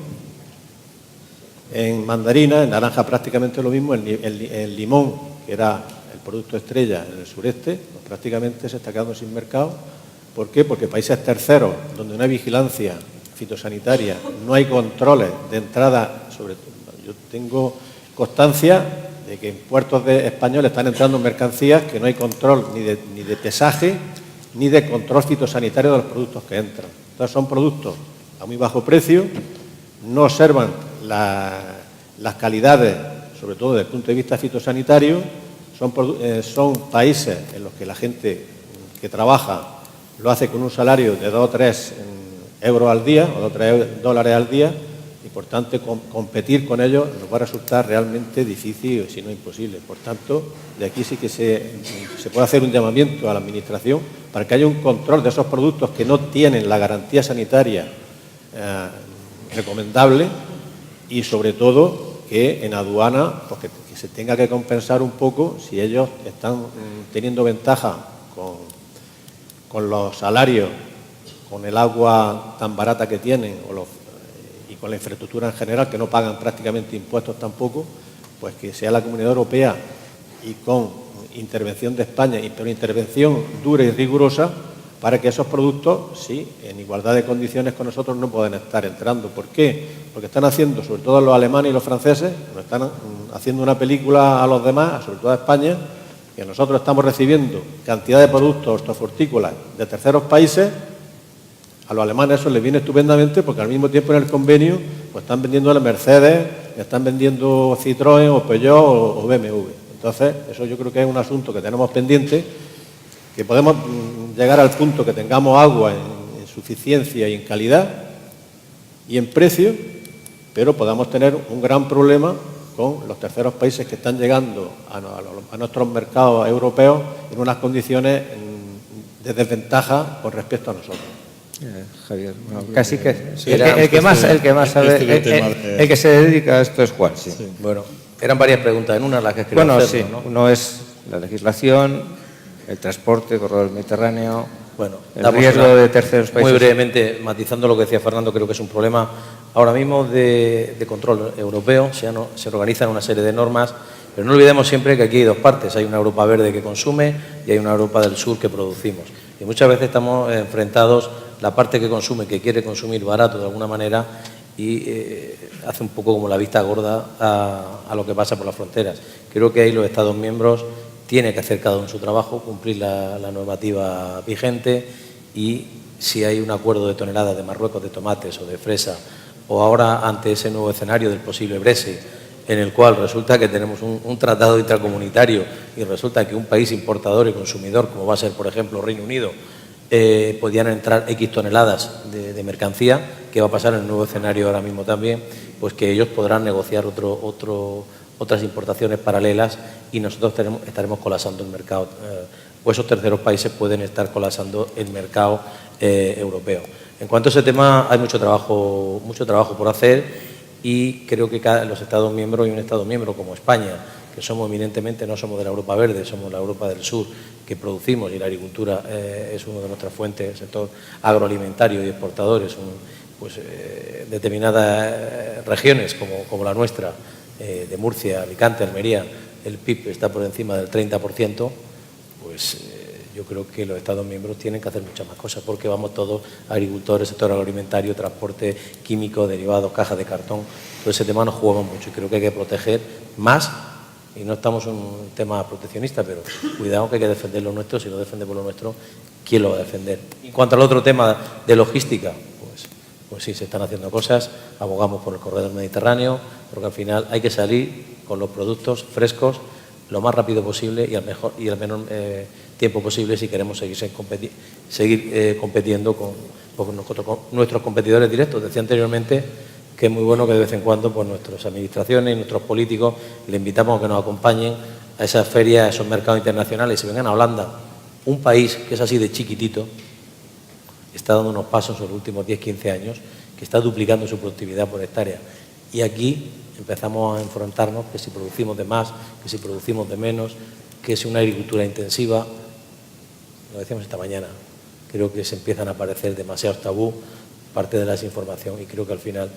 en mandarina, en naranja prácticamente lo mismo, el limón, que era el producto estrella en el sureste, pues prácticamente se está quedando sin mercado. ¿Por qué? Porque países terceros, donde no hay vigilancia fitosanitaria, no hay controles de entrada, sobre todo, yo tengo constancia de que en puertos españoles están entrando mercancías que no hay control ni de pesaje ni de control fitosanitario de los productos que entran. Entonces son productos a muy bajo precio, no observan las calidades, sobre todo desde el punto de vista fitosanitario, son países en los que la gente que trabaja lo hace con un salario de 2 o 3 euros al día o 2 o 3 dólares al día, y por tanto competir con ellos nos va a resultar realmente difícil, si no imposible. Por tanto, de aquí sí que se puede hacer un llamamiento a la Administración para que haya un control de esos productos que no tienen la garantía sanitaria recomendable, y sobre todo que en aduana pues que se tenga que compensar un poco si ellos están teniendo ventaja con los salarios, con el agua tan barata que tienen y con la infraestructura en general, que no pagan prácticamente impuestos tampoco, pues que sea la Comunidad Europea y con intervención de España, pero intervención dura y rigurosa, para que esos productos, sí, en igualdad de condiciones con nosotros, no pueden estar entrando. ¿Por qué? Porque están haciendo, sobre todo los alemanes y los franceses, nos están haciendo una película a los demás, sobre todo a España, que nosotros estamos recibiendo cantidad de productos hortofrutícolas de terceros países. A los alemanes eso les viene estupendamente, porque al mismo tiempo en el convenio pues están vendiendo a Mercedes, están vendiendo Citroën o Peugeot o BMW. Entonces, eso yo creo que es un asunto que tenemos pendiente, que podemos llegar al punto que tengamos agua en suficiencia y en calidad y en precio, pero podamos tener un gran problema con los terceros países que están llegando a nuestros mercados europeos en unas condiciones de desventaja con respecto a nosotros. Javier, bueno, casi que Sí, el que más sabe, el que se dedica a esto es Juan. Sí. Bueno, eran varias preguntas en una las que quería Bueno, hacer, sí, ¿no? uno es la legislación, el transporte, corredor mediterráneo, Bueno, el damos riesgo una- de terceros países. Muy brevemente, matizando lo que decía Fernando, creo que es un problema ahora mismo de control europeo. Se organizan una serie de normas, pero no olvidemos siempre que aquí hay dos partes. Hay una Europa verde que consume y hay una Europa del sur que producimos. Y muchas veces estamos enfrentados, la parte que consume, que quiere consumir barato de alguna manera, y hace un poco como la vista gorda a lo que pasa por las fronteras. Creo que ahí los Estados miembros tienen que hacer cada uno su trabajo, cumplir la normativa vigente, y si hay un acuerdo de toneladas de Marruecos de tomates o de fresa, o ahora ante ese nuevo escenario del posible Brexit, en el cual resulta que tenemos un tratado intracomunitario y resulta que un país importador y consumidor, como va a ser, por ejemplo, Reino Unido, podían entrar X toneladas de mercancía, que va a pasar en el nuevo escenario ahora mismo también, pues que ellos podrán negociar otras importaciones paralelas y nosotros estaremos colapsando el mercado, o esos terceros países pueden estar colapsando el mercado europeo. En cuanto a ese tema, hay mucho trabajo por hacer, y creo que los Estados miembros y un Estado miembro como España, que somos eminentemente, no somos de la Europa verde, somos la Europa del sur, que producimos, y la agricultura es una de nuestras fuentes, el sector agroalimentario y exportadores, determinadas regiones como la nuestra, de Murcia, Alicante, Almería, el PIB está por encima del 30%, pues yo creo que los Estados miembros tienen que hacer muchas más cosas, porque vamos todos, agricultores, sector agroalimentario, transporte químico, derivados, cajas de cartón, todo ese tema nos jugamos mucho y creo que hay que proteger más, y no estamos en un tema proteccionista, pero cuidado que hay que defender lo nuestro. Si no defendemos lo nuestro, ¿quién lo va a defender? En cuanto al otro tema de logística, pues sí, se están haciendo cosas, abogamos por el corredor mediterráneo, porque al final hay que salir con los productos frescos lo más rápido posible y al menor tiempo posible si queremos seguir compitiendo con nuestros competidores directos. Decía anteriormente que es muy bueno que de vez en cuando pues, nuestras administraciones y nuestros políticos le invitamos a que nos acompañen a esas ferias, a esos mercados internacionales. Si vengan a Holanda, un país que es así de chiquitito, está dando unos pasos en los últimos 10-15 años, que está duplicando su productividad por hectárea. Y aquí empezamos a enfrentarnos que si producimos de más, que si producimos de menos, que si una agricultura intensiva, lo decíamos esta mañana, creo que se empiezan a aparecer demasiados tabú, parte de la desinformación, y creo que al final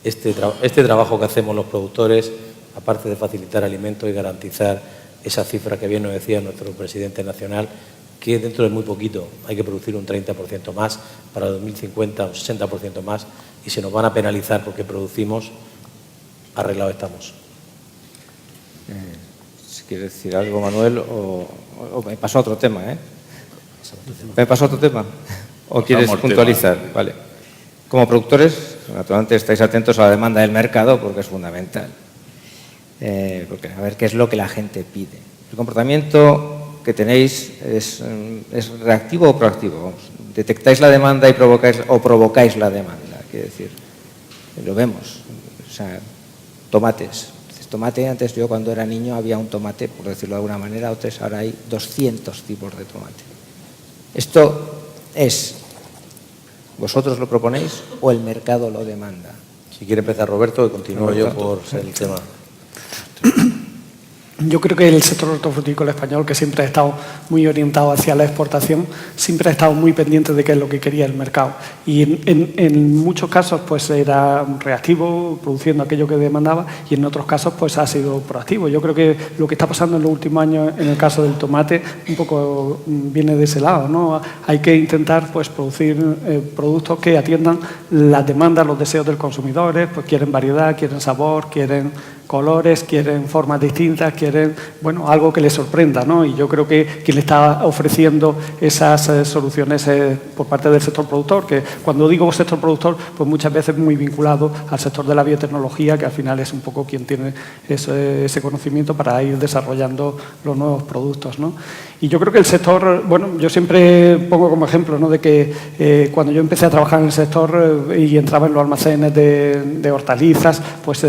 este trabajo que hacemos los productores, aparte de facilitar alimentos y garantizar esa cifra que bien nos decía nuestro presidente nacional, que dentro de muy poquito hay que producir un 30% más, para 2050 un 60% más, y se nos van a penalizar porque producimos, arreglado estamos. Si quieres decir algo, Manuel, o me paso a otro tema, ¿eh? ¿Me paso a otro tema? ¿O quieres puntualizar? Vale. Como productores, naturalmente estáis atentos a la demanda del mercado porque es fundamental. Porque a ver qué es lo que la gente pide. El comportamiento que tenéis es reactivo o proactivo. Vamos, detectáis la demanda y provocáis la demanda. Quiero decir, lo vemos. O sea, tomates. Tomate, antes yo cuando era niño había un tomate, por decirlo de alguna manera, ahora hay 200 tipos de tomate. Esto es, ¿vosotros lo proponéis o el mercado lo demanda? Si quiere empezar Roberto, continúo yo por ser el tema. Yo creo que el sector hortofrutícola español, que siempre ha estado muy orientado hacia la exportación, siempre ha estado muy pendiente de qué es lo que quería el mercado. Y en muchos casos pues era reactivo, produciendo aquello que demandaba, y en otros casos pues ha sido proactivo. Yo creo que lo que está pasando en los últimos años en el caso del tomate un poco viene de ese lado, ¿no? Hay que intentar pues producir productos que atiendan las demandas, los deseos del consumidor, pues quieren variedad, quieren sabor, quieren colores, quieren formas distintas, quieren, bueno, algo que les sorprenda, ¿no? Y yo creo que quien le está ofreciendo esas soluciones por parte del sector productor, que cuando digo sector productor, pues muchas veces muy vinculado al sector de la biotecnología, que al final es un poco quien tiene ese conocimiento para ir desarrollando los nuevos productos, ¿no? Y yo creo que el sector, bueno, yo siempre pongo como ejemplo, ¿no?, de que cuando yo empecé a trabajar en el sector y entraba en los almacenes de hortalizas, pues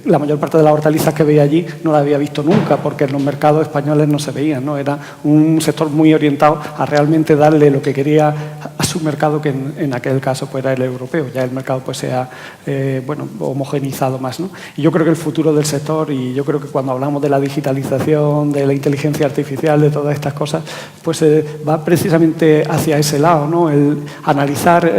la mayor parte parte de las hortalizas que veía allí no las había visto nunca, porque en los mercados españoles no se veían, ¿no? Era un sector muy orientado a realmente darle lo que quería a su mercado, que en aquel caso pues era el europeo. Ya el mercado pues se ha homogeneizado más, ¿no? Y yo creo que el futuro del sector, y yo creo que cuando hablamos de la digitalización, de la inteligencia artificial, de todas estas cosas, pues va precisamente hacia ese lado, ¿no? El analizar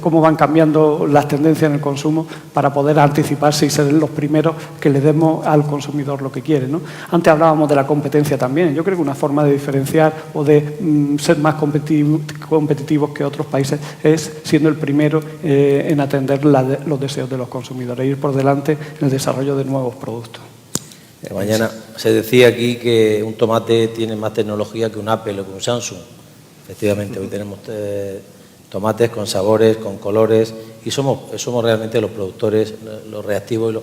cómo van cambiando las tendencias en el consumo para poder anticiparse y ser los primeros que le demos al consumidor lo que quiere, ¿no? Antes hablábamos de la competencia también. Yo creo que una forma de diferenciar o de ser más competitivos que otros países es siendo el primero en atender los deseos de los consumidores, ir por delante en el desarrollo de nuevos productos. Mañana se decía aquí que un tomate tiene más tecnología que un Apple o que un Samsung. Efectivamente, hoy tenemos tomates con sabores, con colores, y somos realmente los productores, los reactivos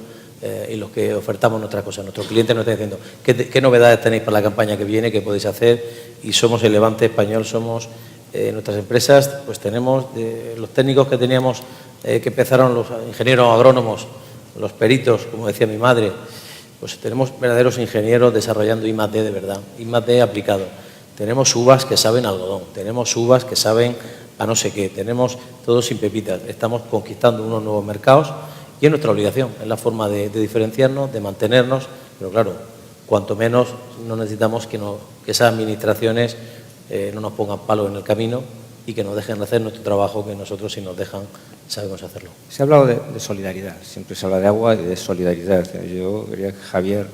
y los que ofertamos nuestras cosas. Nuestros clientes nos están diciendo qué novedades tenéis para la campaña que viene, qué podéis hacer, y somos el Levante español, somos nuestras empresas, pues tenemos los técnicos que teníamos, que empezaron los ingenieros agrónomos, los peritos, como decía mi madre, pues tenemos verdaderos ingenieros desarrollando I+D de verdad, I+D aplicado. Tenemos uvas que saben a algodón, tenemos uvas que saben a no sé qué, tenemos todo sin pepitas. Estamos conquistando unos nuevos mercados y es nuestra obligación, es la forma de diferenciarnos, de mantenernos, pero claro, cuanto menos no necesitamos que esas administraciones no nos pongan palos en el camino y que nos dejen hacer nuestro trabajo, que nosotros, si nos dejan, sabemos hacerlo. Se ha hablado de solidaridad, siempre se habla de agua y de solidaridad. Yo quería que Javier,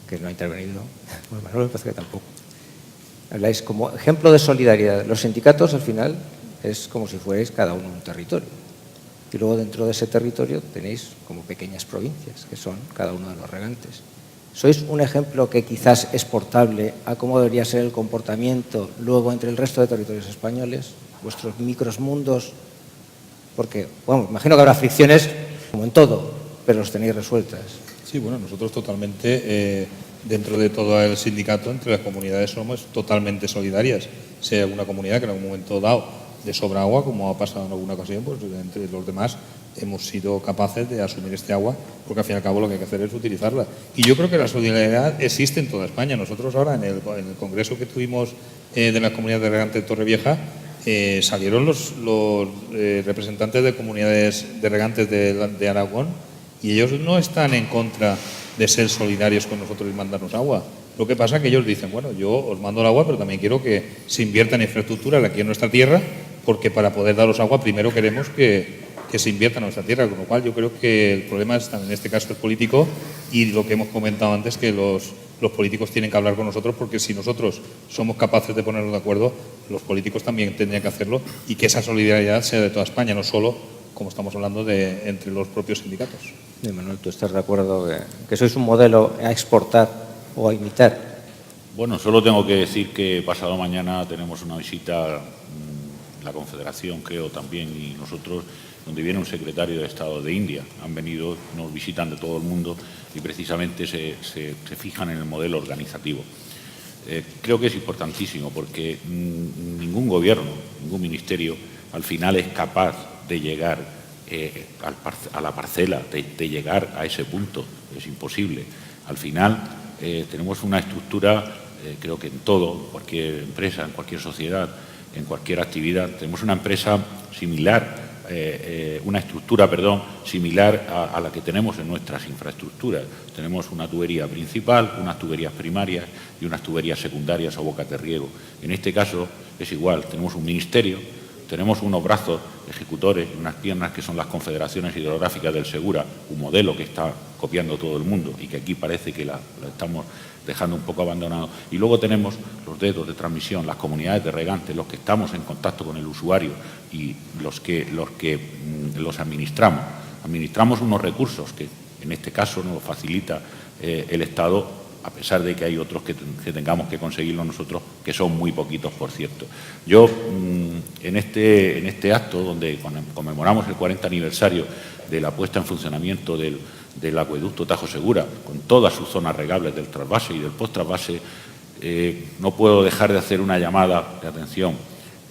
que no ha intervenido, bueno, Manuel me parece que tampoco, habláis como ejemplo de solidaridad. Los sindicatos, al final, es como si fuerais cada uno un territorio. Y luego dentro de ese territorio tenéis como pequeñas provincias, que son cada uno de los regantes. ¿Sois un ejemplo que quizás es portable a cómo debería ser el comportamiento luego entre el resto de territorios españoles, vuestros micromundos? Porque, bueno, imagino que habrá fricciones como en todo, pero los tenéis resueltas. Sí, bueno, nosotros totalmente, dentro de todo el sindicato, entre las comunidades somos totalmente solidarias. Si hay alguna comunidad que en algún momento dado de sobra agua, como ha pasado en alguna ocasión, pues entre los demás hemos sido capaces de asumir este agua, porque al fin y al cabo lo que hay que hacer es utilizarla. Y yo creo que la solidaridad existe en toda España. Nosotros ahora en el congreso que tuvimos de la comunidad de regantes de Torrevieja, salieron los representantes de comunidades de regantes de Aragón, y ellos no están en contra de ser solidarios con nosotros y mandarnos agua. Lo que pasa es que ellos dicen, bueno, yo os mando el agua, pero también quiero que se invierta en infraestructura aquí en nuestra tierra, porque para poder daros agua primero queremos que se invierta en nuestra tierra, con lo cual yo creo que el problema es, en este caso, el político, y lo que hemos comentado antes, que los políticos tienen que hablar con nosotros, porque si nosotros somos capaces de ponernos de acuerdo, los políticos también tendrían que hacerlo, y que esa solidaridad sea de toda España, no solo, como estamos hablando, entre los propios sindicatos. Manuel, ¿tú estás de acuerdo que sois un modelo a exportar o a imitar? Bueno, solo tengo que decir que pasado mañana tenemos una visita, la Confederación creo también, y nosotros, donde viene un secretario de Estado de India. Han venido, nos visitan de todo el mundo y precisamente se fijan en el modelo organizativo. Creo que es importantísimo porque ningún gobierno, ningún ministerio al final es capaz de llegar a la parcela, de llegar a ese punto. Es imposible. Al final tenemos una estructura, creo que en todo, en cualquier empresa, en cualquier sociedad, en cualquier actividad, tenemos una empresa similar, una estructura, similar a la que tenemos en nuestras infraestructuras. Tenemos una tubería principal, unas tuberías primarias y unas tuberías secundarias o bocas de riego. En este caso es igual, tenemos un ministerio, tenemos unos brazos ejecutores y unas piernas que son las confederaciones hidrográficas del Segura, un modelo que está copiando todo el mundo y que aquí parece que lo estamos dejando un poco abandonado. Y luego tenemos los dedos de transmisión, las comunidades de regantes, los que estamos en contacto con el usuario y los que los administramos. Administramos unos recursos que en este caso nos facilita el Estado, a pesar de que hay otros que tengamos que conseguirlo nosotros, que son muy poquitos, por cierto. Yo, en este acto, donde conmemoramos el 40 aniversario de la puesta en funcionamiento del acueducto Tajo Segura, con todas sus zonas regables del trasvase y del post-trasvase, no puedo dejar de hacer una llamada de atención.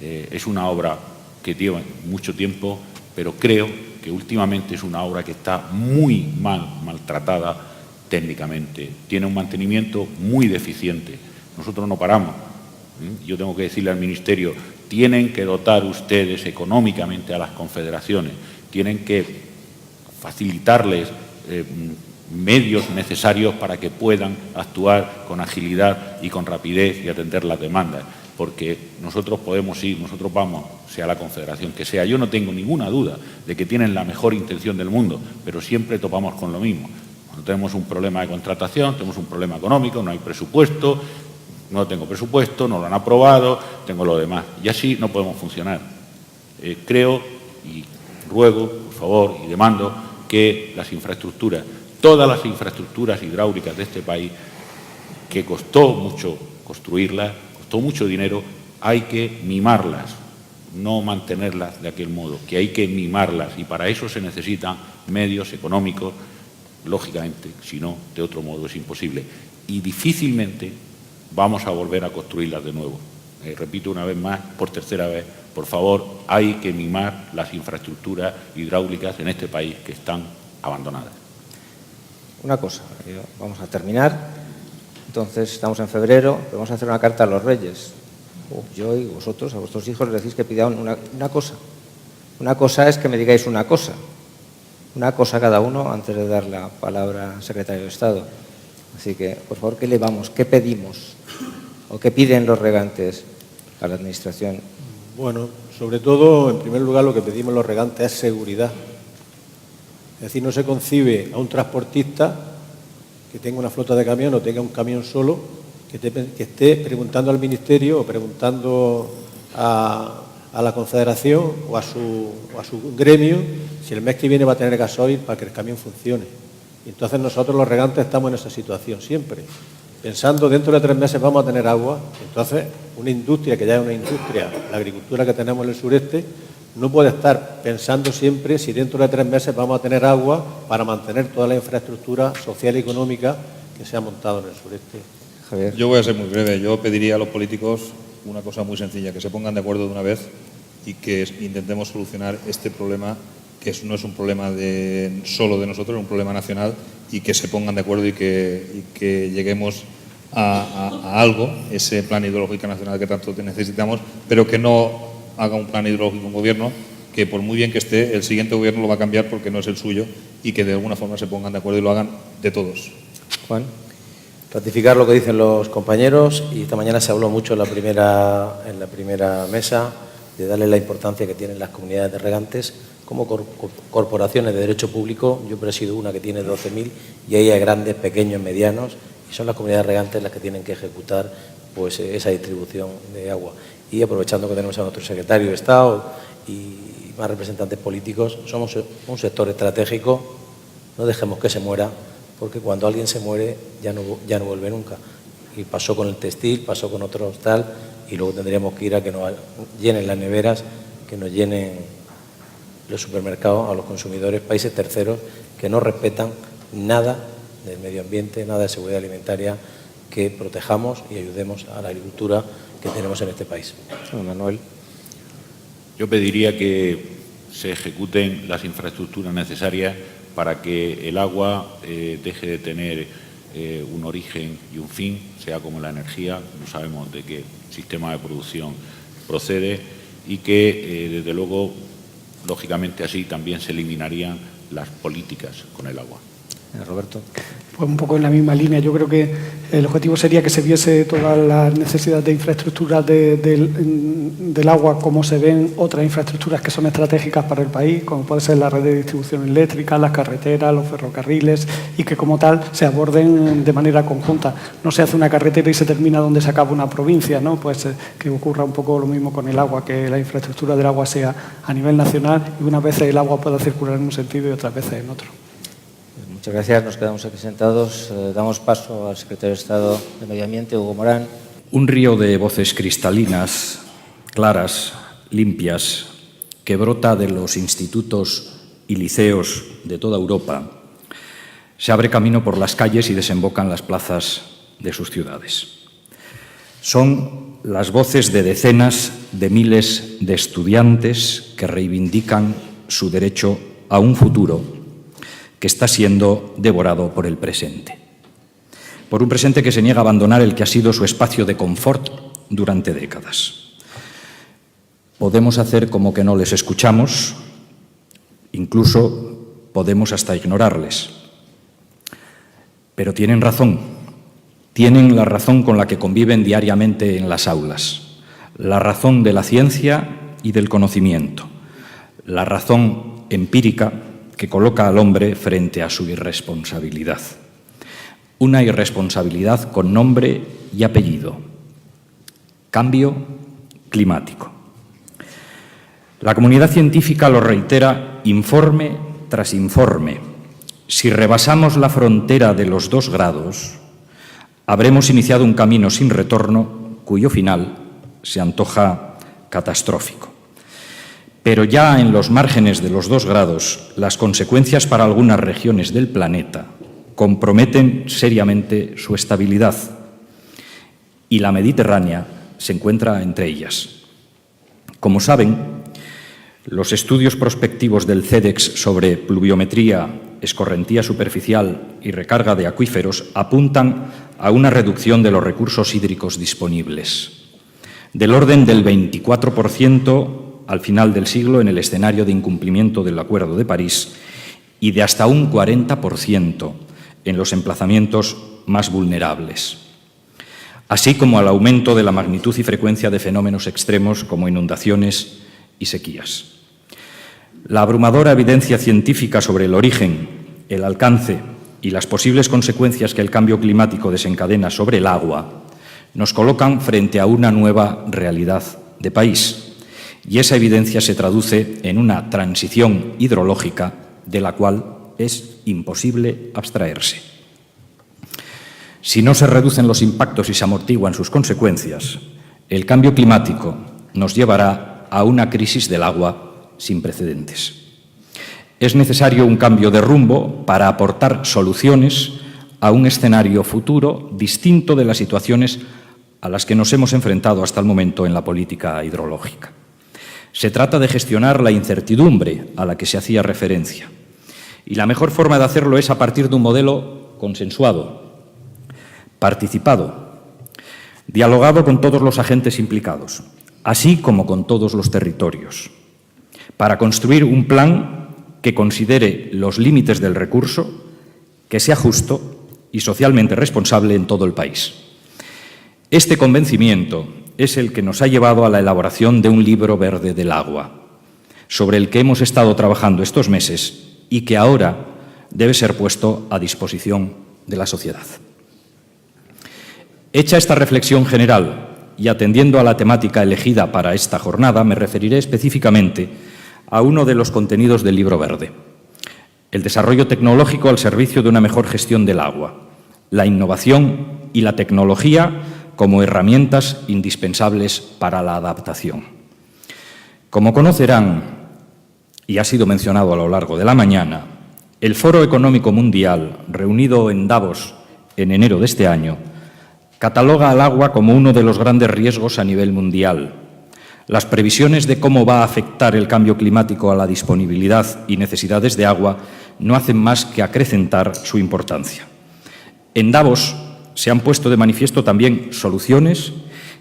Es una obra que lleva mucho tiempo, pero creo que últimamente es una obra que está muy maltratada técnicamente, tiene un mantenimiento muy deficiente. Nosotros no paramos. Yo tengo que decirle al Ministerio, tienen que dotar ustedes económicamente a las confederaciones, tienen que facilitarles medios necesarios para que puedan actuar con agilidad y con rapidez y atender las demandas, porque nosotros podemos ir, nosotros vamos, sea la confederación que sea. Yo no tengo ninguna duda de que tienen la mejor intención del mundo, pero siempre topamos con lo mismo. Cuando tenemos un problema de contratación, tenemos un problema económico, no hay presupuesto, no tengo presupuesto, no lo han aprobado, tengo lo demás. Y así no podemos funcionar. Creo y ruego, por favor, y demando que las infraestructuras, todas las infraestructuras hidráulicas de este país, que costó mucho construirlas, costó mucho dinero, hay que mimarlas, no mantenerlas de aquel modo, que hay que mimarlas, y para eso se necesitan medios económicos, lógicamente, si no, de otro modo es imposible. Y difícilmente vamos a volver a construirlas de nuevo. Repito una vez más, por tercera vez, por favor, hay que mimar las infraestructuras hidráulicas en este país que están abandonadas. Una cosa, vamos a terminar. Entonces, estamos en febrero, vamos a hacer una carta a los Reyes. Yo y vosotros, a vuestros hijos, les decís que pidan una cosa. Una cosa es que me digáis una cosa. Una cosa cada uno antes de dar la palabra al secretario de Estado. Así que, por favor, ¿qué elevamos? ¿Qué pedimos? ¿O qué piden los regantes a la Administración? Bueno, sobre todo, en primer lugar, lo que pedimos los regantes es seguridad. Es decir, no se concibe a un transportista que tenga una flota de camión o tenga un camión solo, que esté preguntando al Ministerio o preguntando a la Confederación o a su gremio si el mes que viene va a tener gasoil para que el camión funcione. Y entonces nosotros los regantes estamos en esa situación siempre, pensando dentro de 3 meses vamos a tener agua. Entonces una industria que ya es una industria, la agricultura que tenemos en el sureste, no puede estar pensando siempre si dentro de 3 meses vamos a tener agua para mantener toda la infraestructura social y económica que se ha montado en el sureste. Javier. Yo voy a ser muy breve. Yo pediría a los políticos una cosa muy sencilla, que se pongan de acuerdo de una vez y que intentemos solucionar este problema, que no es un problema solo de nosotros, es un problema nacional, y que se pongan de acuerdo y que lleguemos a algo, ese plan hidrológico nacional que tanto necesitamos, pero que no haga un plan hidrológico un gobierno, que por muy bien que esté, el siguiente gobierno lo va a cambiar porque no es el suyo, y que de alguna forma se pongan de acuerdo y lo hagan de todos. Juan. Ratificar lo que dicen los compañeros, y esta mañana se habló mucho en la primera mesa de darle la importancia que tienen las comunidades de regantes como corporaciones de derecho público. Yo presido una que tiene 12.000 y ahí hay grandes, pequeños, medianos, y son las comunidades regantes las que tienen que ejecutar pues esa distribución de agua. Y aprovechando que tenemos a nuestro secretario de Estado y más representantes políticos, somos un sector estratégico, no dejemos que se muera, porque cuando alguien se muere ya no vuelve nunca. Y pasó con el textil, pasó con otros tal, y luego tendríamos que ir a que nos llenen las neveras, que nos llenen los supermercados a los consumidores, países terceros que no respetan nada del medio ambiente, nada de seguridad alimentaria, que protejamos y ayudemos a la agricultura que tenemos en este país. Manuel. Yo pediría que se ejecuten las infraestructuras necesarias para que el agua deje de tener un origen y un fin, sea como la energía, no sabemos de qué sistema de producción procede, y que, desde luego, lógicamente así también se eliminarían las políticas con el agua. Roberto. Pues un poco en la misma línea. Yo creo que el objetivo sería que se viese todas las necesidades de infraestructuras del agua como se ven otras infraestructuras que son estratégicas para el país, como puede ser la red de distribución eléctrica, las carreteras, los ferrocarriles, y que como tal se aborden de manera conjunta. No se hace una carretera y se termina donde se acaba una provincia, ¿no? Pues que ocurra un poco lo mismo con el agua, que la infraestructura del agua sea a nivel nacional y unas veces el agua pueda circular en un sentido y otras veces en otro. Muchas gracias. Nos quedamos aquí sentados. Damos paso al secretario de Estado de Medio Ambiente, Hugo Morán. Un río de voces cristalinas, claras, limpias, que brota de los institutos y liceos de toda Europa, se abre camino por las calles y desemboca en las plazas de sus ciudades. Son las voces de decenas de miles de estudiantes que reivindican su derecho a un futuro que está siendo devorado por el presente. por un presente que se niega a abandonar el que ha sido su espacio de confort durante décadas. Podemos hacer como que no les escuchamos, incluso podemos hasta ignorarles. Pero tienen razón, tienen la razón con la que conviven diariamente en las aulas, la razón de la ciencia y del conocimiento, la razón empírica que coloca al hombre frente a su irresponsabilidad. Una irresponsabilidad con nombre y apellido. Cambio climático. La comunidad científica lo reitera informe tras informe. Si rebasamos la frontera de los 2 grados, habremos iniciado un camino sin retorno cuyo final se antoja catastrófico. Pero ya en los márgenes de los 2 grados, las consecuencias para algunas regiones del planeta comprometen seriamente su estabilidad, y la Mediterránea se encuentra entre ellas. Como saben, los estudios prospectivos del CEDEX sobre pluviometría, escorrentía superficial y recarga de acuíferos apuntan a una reducción de los recursos hídricos disponibles, del orden del 24% al final del siglo en el escenario de incumplimiento del Acuerdo de París y de hasta un 40% en los emplazamientos más vulnerables, así como al aumento de la magnitud y frecuencia de fenómenos extremos como inundaciones y sequías. La abrumadora evidencia científica sobre el origen, el alcance y las posibles consecuencias que el cambio climático desencadena sobre el agua nos colocan frente a una nueva realidad de país, y esa evidencia se traduce en una transición hidrológica de la cual es imposible abstraerse. Si no se reducen los impactos y se amortiguan sus consecuencias, el cambio climático nos llevará a una crisis del agua sin precedentes. Es necesario un cambio de rumbo para aportar soluciones a un escenario futuro distinto de las situaciones a las que nos hemos enfrentado hasta el momento en la política hidrológica. Se trata de gestionar la incertidumbre a la que se hacía referencia. Y la mejor forma de hacerlo es a partir de un modelo consensuado, participado, dialogado con todos los agentes implicados, así como con todos los territorios, para construir un plan que considere los límites del recurso, que sea justo y socialmente responsable en todo el país. Este convencimiento es el que nos ha llevado a la elaboración de un libro verde del agua, sobre el que hemos estado trabajando estos meses y que ahora debe ser puesto a disposición de la sociedad. Hecha esta reflexión general y atendiendo a la temática elegida para esta jornada, me referiré específicamente a uno de los contenidos del Libro Verde: el desarrollo tecnológico al servicio de una mejor gestión del agua, la innovación y la tecnología como herramientas indispensables para la adaptación. Como conocerán, y ha sido mencionado a lo largo de la mañana, el Foro Económico Mundial, reunido en Davos en enero de este año, cataloga al agua como uno de los grandes riesgos a nivel mundial. Las previsiones de cómo va a afectar el cambio climático a la disponibilidad y necesidades de agua no hacen más que acrecentar su importancia. En Davos se han puesto de manifiesto también soluciones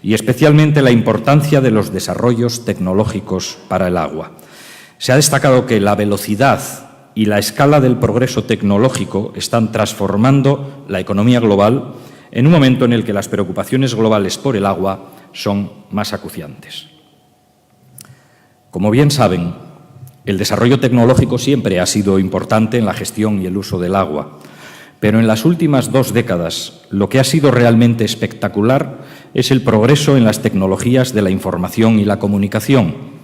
y especialmente la importancia de los desarrollos tecnológicos para el agua. Se ha destacado que la velocidad y la escala del progreso tecnológico están transformando la economía global en un momento en el que las preocupaciones globales por el agua son más acuciantes. Como bien saben, el desarrollo tecnológico siempre ha sido importante en la gestión y el uso del agua, pero en las últimas 2 décadas lo que ha sido realmente espectacular es el progreso en las tecnologías de la información y la comunicación.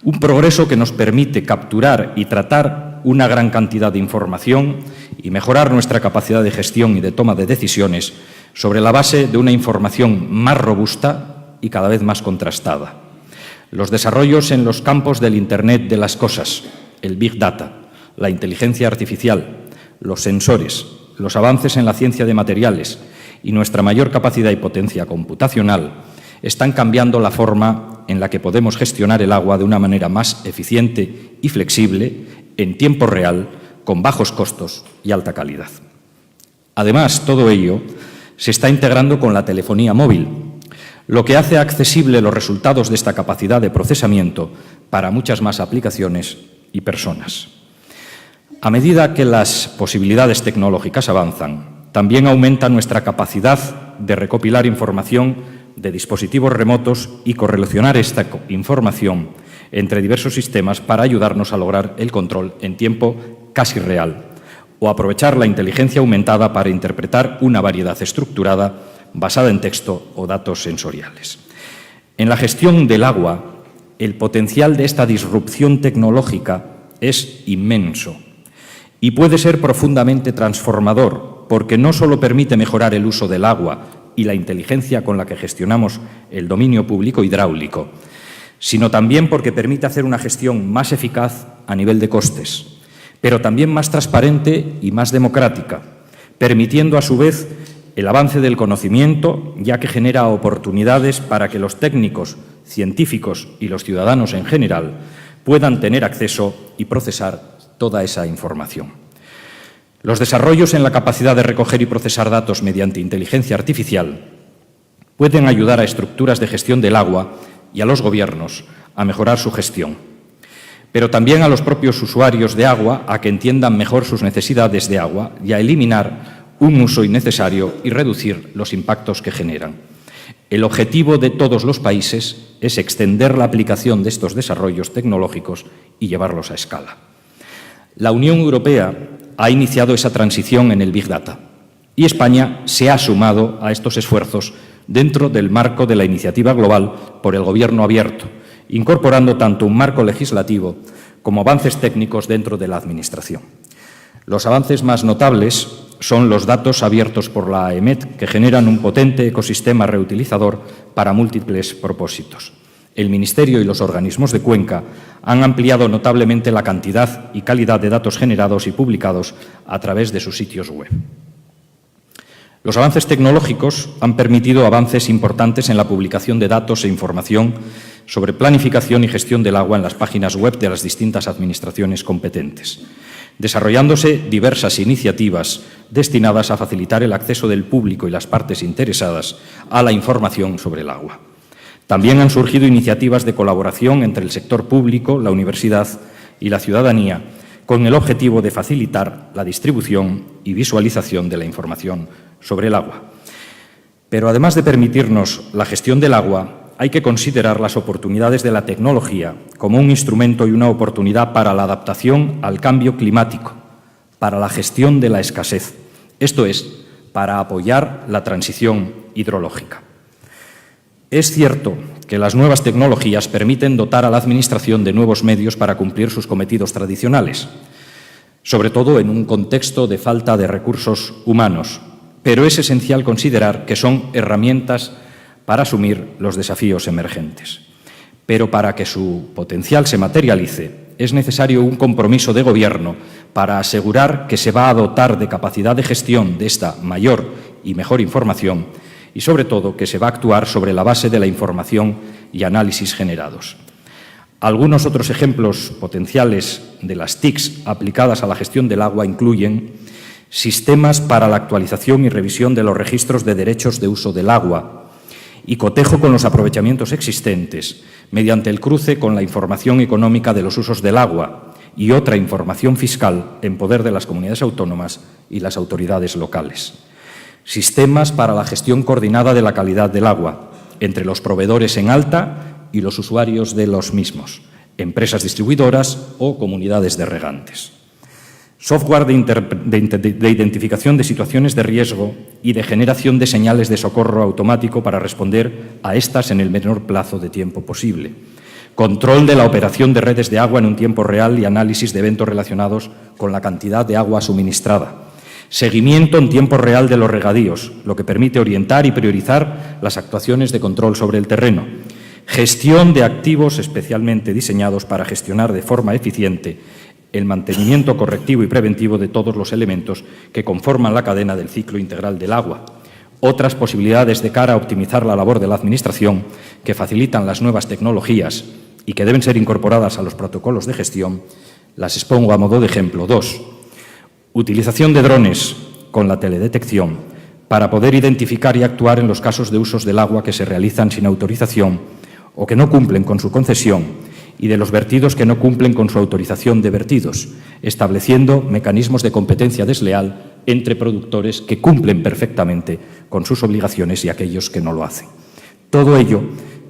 Un progreso que nos permite capturar y tratar una gran cantidad de información y mejorar nuestra capacidad de gestión y de toma de decisiones sobre la base de una información más robusta y cada vez más contrastada. Los desarrollos en los campos del Internet de las cosas, el Big Data, la inteligencia artificial, los sensores, los avances en la ciencia de materiales y nuestra mayor capacidad y potencia computacional están cambiando la forma en la que podemos gestionar el agua de una manera más eficiente y flexible, en tiempo real, con bajos costos y alta calidad. Además, todo ello se está integrando con la telefonía móvil, lo que hace accesible los resultados de esta capacidad de procesamiento para muchas más aplicaciones y personas. A medida que las posibilidades tecnológicas avanzan, también aumenta nuestra capacidad de recopilar información de dispositivos remotos y correlacionar esta información entre diversos sistemas para ayudarnos a lograr el control en tiempo casi real o aprovechar la inteligencia aumentada para interpretar una variedad estructurada basada en texto o datos sensoriales. En la gestión del agua, el potencial de esta disrupción tecnológica es inmenso y puede ser profundamente transformador, porque no solo permite mejorar el uso del agua y la inteligencia con la que gestionamos el dominio público hidráulico, sino también porque permite hacer una gestión más eficaz a nivel de costes, pero también más transparente y más democrática, permitiendo a su vez el avance del conocimiento, ya que genera oportunidades para que los técnicos, científicos y los ciudadanos en general puedan tener acceso y procesar toda esa información. Los desarrollos en la capacidad de recoger y procesar datos mediante inteligencia artificial pueden ayudar a estructuras de gestión del agua y a los gobiernos a mejorar su gestión, pero también a los propios usuarios de agua a que entiendan mejor sus necesidades de agua y a eliminar un uso innecesario y reducir los impactos que generan. El objetivo de todos los países es extender la aplicación de estos desarrollos tecnológicos y llevarlos a escala. La Unión Europea ha iniciado esa transición en el Big Data y España se ha sumado a estos esfuerzos dentro del marco de la iniciativa global por el Gobierno abierto, incorporando tanto un marco legislativo como avances técnicos dentro de la Administración. Los avances más notables son los datos abiertos por la AEMET, que generan un potente ecosistema reutilizador para múltiples propósitos. El Ministerio y los organismos de Cuenca han ampliado notablemente la cantidad y calidad de datos generados y publicados a través de sus sitios web. Los avances tecnológicos han permitido avances importantes en la publicación de datos e información sobre planificación y gestión del agua en las páginas web de las distintas administraciones competentes, desarrollándose diversas iniciativas destinadas a facilitar el acceso del público y las partes interesadas a la información sobre el agua. También han surgido iniciativas de colaboración entre el sector público, la universidad y la ciudadanía, con el objetivo de facilitar la distribución y visualización de la información sobre el agua. Pero además de permitirnos la gestión del agua, hay que considerar las oportunidades de la tecnología como un instrumento y una oportunidad para la adaptación al cambio climático, para la gestión de la escasez, esto es, para apoyar la transición hidrológica. Es cierto que las nuevas tecnologías permiten dotar a la Administración de nuevos medios para cumplir sus cometidos tradicionales, sobre todo en un contexto de falta de recursos humanos, pero es esencial considerar que son herramientas para asumir los desafíos emergentes. Pero para que su potencial se materialice, es necesario un compromiso de Gobierno para asegurar que se va a dotar de capacidad de gestión de esta mayor y mejor información y, sobre todo, que se va a actuar sobre la base de la información y análisis generados. Algunos otros ejemplos potenciales de las TICs aplicadas a la gestión del agua incluyen sistemas para la actualización y revisión de los registros de derechos de uso del agua y cotejo con los aprovechamientos existentes mediante el cruce con la información económica de los usos del agua y otra información fiscal en poder de las comunidades autónomas y las autoridades locales. Sistemas para la gestión coordinada de la calidad del agua entre los proveedores en alta y los usuarios de los mismos, empresas distribuidoras o comunidades de regantes. Software de identificación de situaciones de riesgo y de generación de señales de socorro automático para responder a estas en el menor plazo de tiempo posible. Control de la operación de redes de agua en un tiempo real y análisis de eventos relacionados con la cantidad de agua suministrada. Seguimiento en tiempo real de los regadíos, lo que permite orientar y priorizar las actuaciones de control sobre el terreno. Gestión de activos especialmente diseñados para gestionar de forma eficiente el mantenimiento correctivo y preventivo de todos los elementos que conforman la cadena del ciclo integral del agua. Otras posibilidades de cara a optimizar la labor de la Administración que facilitan las nuevas tecnologías y que deben ser incorporadas a los protocolos de gestión, las expongo a modo de ejemplo. 2. Utilización de drones con la teledetección para poder identificar y actuar en los casos de usos del agua que se realizan sin autorización o que no cumplen con su concesión y de los vertidos que no cumplen con su autorización de vertidos, estableciendo mecanismos de competencia desleal entre productores que cumplen perfectamente con sus obligaciones y aquellos que no lo hacen. Todo ello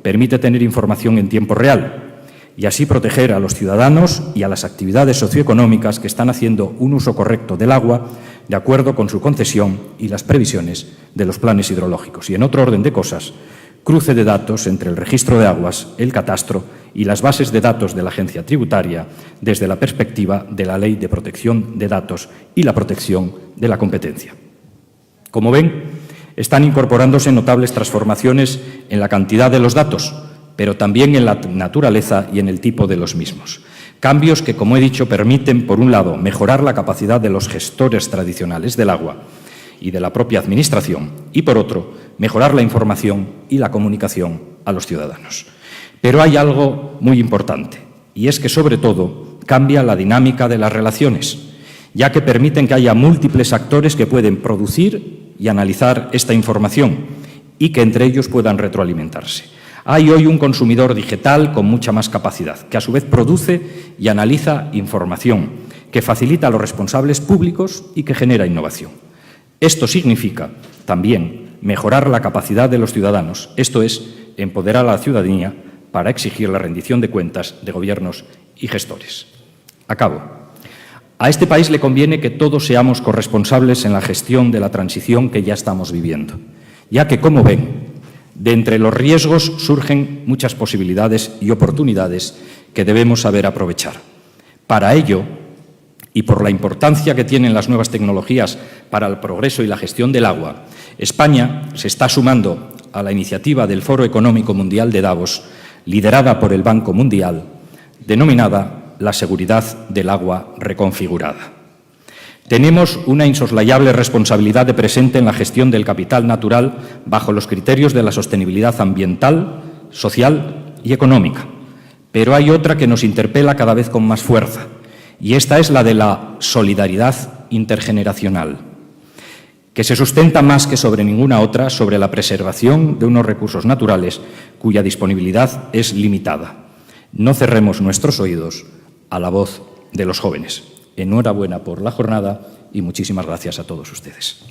permite tener información en tiempo real y así proteger a los ciudadanos y a las actividades socioeconómicas que están haciendo un uso correcto del agua de acuerdo con su concesión y las previsiones de los planes hidrológicos. Y en otro orden de cosas, cruce de datos entre el registro de aguas, el catastro y las bases de datos de la agencia tributaria desde la perspectiva de la Ley de Protección de Datos y la protección de la competencia. Como ven, están incorporándose notables transformaciones en la cantidad de los datos, pero también en la naturaleza y en el tipo de los mismos. Cambios que, como he dicho, permiten, por un lado, mejorar la capacidad de los gestores tradicionales del agua y de la propia Administración, y, por otro, mejorar la información y la comunicación a los ciudadanos. Pero hay algo muy importante, y es que, sobre todo, cambia la dinámica de las relaciones, ya que permiten que haya múltiples actores que pueden producir y analizar esta información y que entre ellos puedan retroalimentarse. Hay hoy un consumidor digital con mucha más capacidad, que a su vez produce y analiza información, que facilita a los responsables públicos y que genera innovación. Esto significa también mejorar la capacidad de los ciudadanos, esto es, empoderar a la ciudadanía para exigir la rendición de cuentas de gobiernos y gestores. Acabo. A este país le conviene que todos seamos corresponsables en la gestión de la transición que ya estamos viviendo, ya que, como ven, de entre los riesgos surgen muchas posibilidades y oportunidades que debemos saber aprovechar. Para ello, y por la importancia que tienen las nuevas tecnologías para el progreso y la gestión del agua, España se está sumando a la iniciativa del Foro Económico Mundial de Davos, liderada por el Banco Mundial, denominada la seguridad del agua reconfigurada. Tenemos una insoslayable responsabilidad de presente en la gestión del capital natural bajo los criterios de la sostenibilidad ambiental, social y económica. Pero hay otra que nos interpela cada vez con más fuerza, y esta es la de la solidaridad intergeneracional, que se sustenta más que sobre ninguna otra sobre la preservación de unos recursos naturales cuya disponibilidad es limitada. No cerremos nuestros oídos a la voz de los jóvenes. Enhorabuena por la jornada y muchísimas gracias a todos ustedes.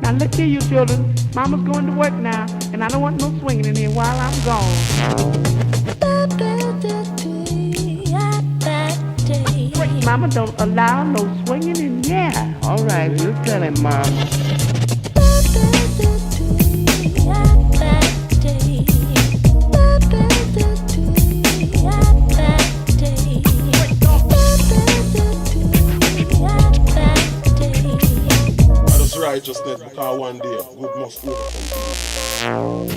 Now look here, you children. Mama's going to work now, and I don't want no swinging in here while I'm gone. Mama don't allow no swinging in here. All right, you tell him, Mom. Righteousness, because one day good must overcome.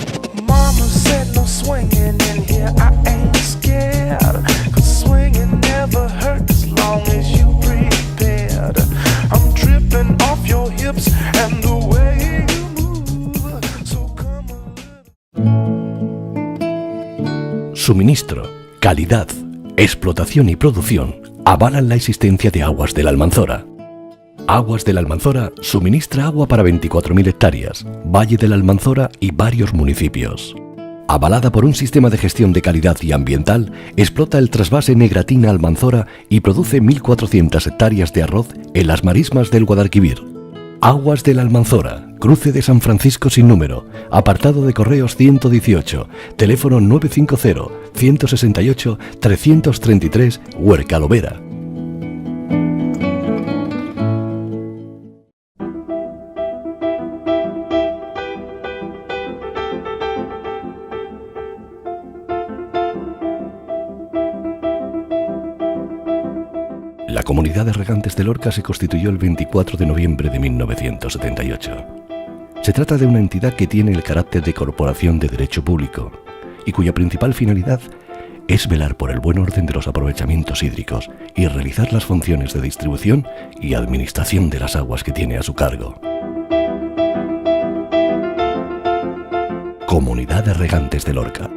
Mama said no swinging in here, I ain't scared. Cause swinging never hurt as long as you prepared. I'm tripping off your hips and the way you move. So come on. Suministro, calidad, explotación y producción avalan la existencia de Aguas de la Almanzora. Aguas de la Almanzora suministra agua para 24.000 hectáreas, Valle de la Almanzora y varios municipios. Avalada por un sistema de gestión de calidad y ambiental, explota el trasvase Negratina-Almanzora y produce 1.400 hectáreas de arroz en las marismas del Guadalquivir. Aguas de la Almanzora, cruce de San Francisco sin número, apartado de correos 118, teléfono 950-168-333, Huerca Lovera. La Comunidad de Regantes de Lorca se constituyó el 24 de noviembre de 1978. Se trata de una entidad que tiene el carácter de corporación de derecho público y cuya principal finalidad es velar por el buen orden de los aprovechamientos hídricos y realizar las funciones de distribución y administración de las aguas que tiene a su cargo. Comunidad de Regantes de Lorca.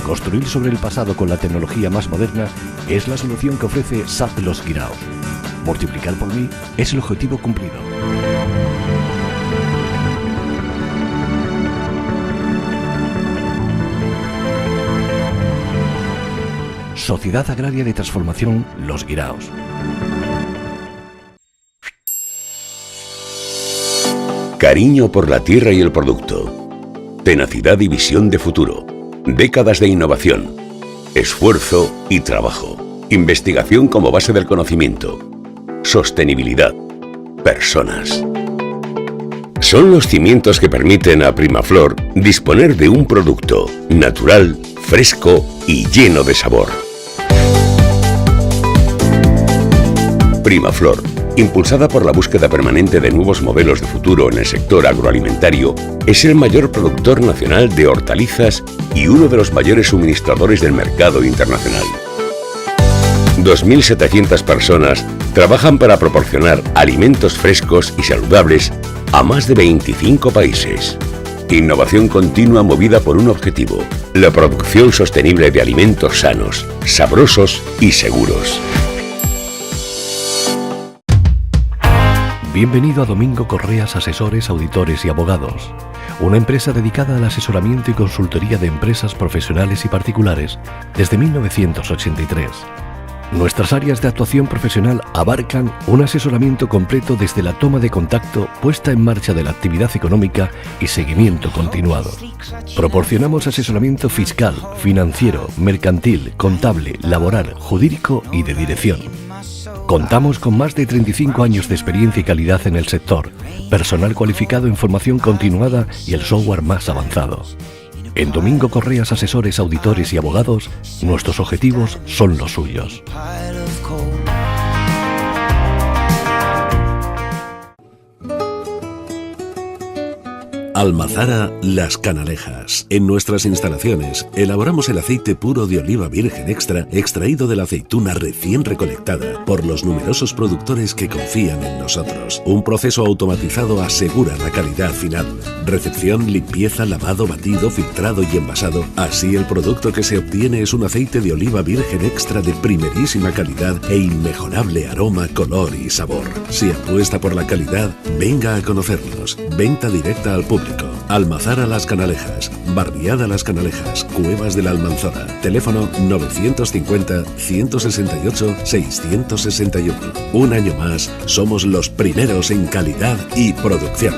Construir sobre el pasado con la tecnología más moderna es la solución que ofrece SAP Los Guiraos. Multiplicar por 1000 es el objetivo cumplido. Sociedad Agraria de Transformación Los Guiraos. Cariño por la tierra y el producto. Tenacidad y visión de futuro. Décadas de innovación, esfuerzo y trabajo. Investigación como base del conocimiento. Sostenibilidad. Personas. Son los cimientos que permiten a Primaflor disponer de un producto natural, fresco y lleno de sabor. Primaflor, impulsada por la búsqueda permanente de nuevos modelos de futuro en el sector agroalimentario, es el mayor productor nacional de hortalizas y uno de los mayores suministradores del mercado internacional. 2.700 personas trabajan para proporcionar alimentos frescos y saludables a más de 25 países. Innovación continua movida por un objetivo: la producción sostenible de alimentos sanos, sabrosos y seguros. Bienvenido a Domingo Correas Asesores, Auditores y Abogados, una empresa dedicada al asesoramiento y consultoría de empresas profesionales y particulares desde 1983. Nuestras áreas de actuación profesional abarcan un asesoramiento completo desde la toma de contacto, puesta en marcha de la actividad económica y seguimiento continuado. Proporcionamos asesoramiento fiscal, financiero, mercantil, contable, laboral, jurídico y de dirección. Contamos con más de 35 años de experiencia y calidad en el sector, personal cualificado en formación continuada y el software más avanzado. En Domingo Correas Asesores, Auditores y Abogados, nuestros objetivos son los suyos. Almazara Las Canalejas. En nuestras instalaciones elaboramos el aceite puro de oliva virgen extra extraído de la aceituna recién recolectada por los numerosos productores que confían en nosotros. Un proceso automatizado asegura la calidad final. Recepción, limpieza, lavado, batido, filtrado y envasado. Así el producto que se obtiene es un aceite de oliva virgen extra de primerísima calidad e inmejorable aroma, color y sabor. Si apuesta por la calidad, venga a conocernos. Venta directa al público. Almazara Las Canalejas, Barriada Las Canalejas, Cuevas de la Almanzora. Teléfono 950-168-661. Un año más, somos los primeros en calidad y producción.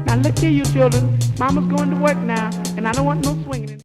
Now look here, you children. Mama's going to work now, and I don't want no swinging.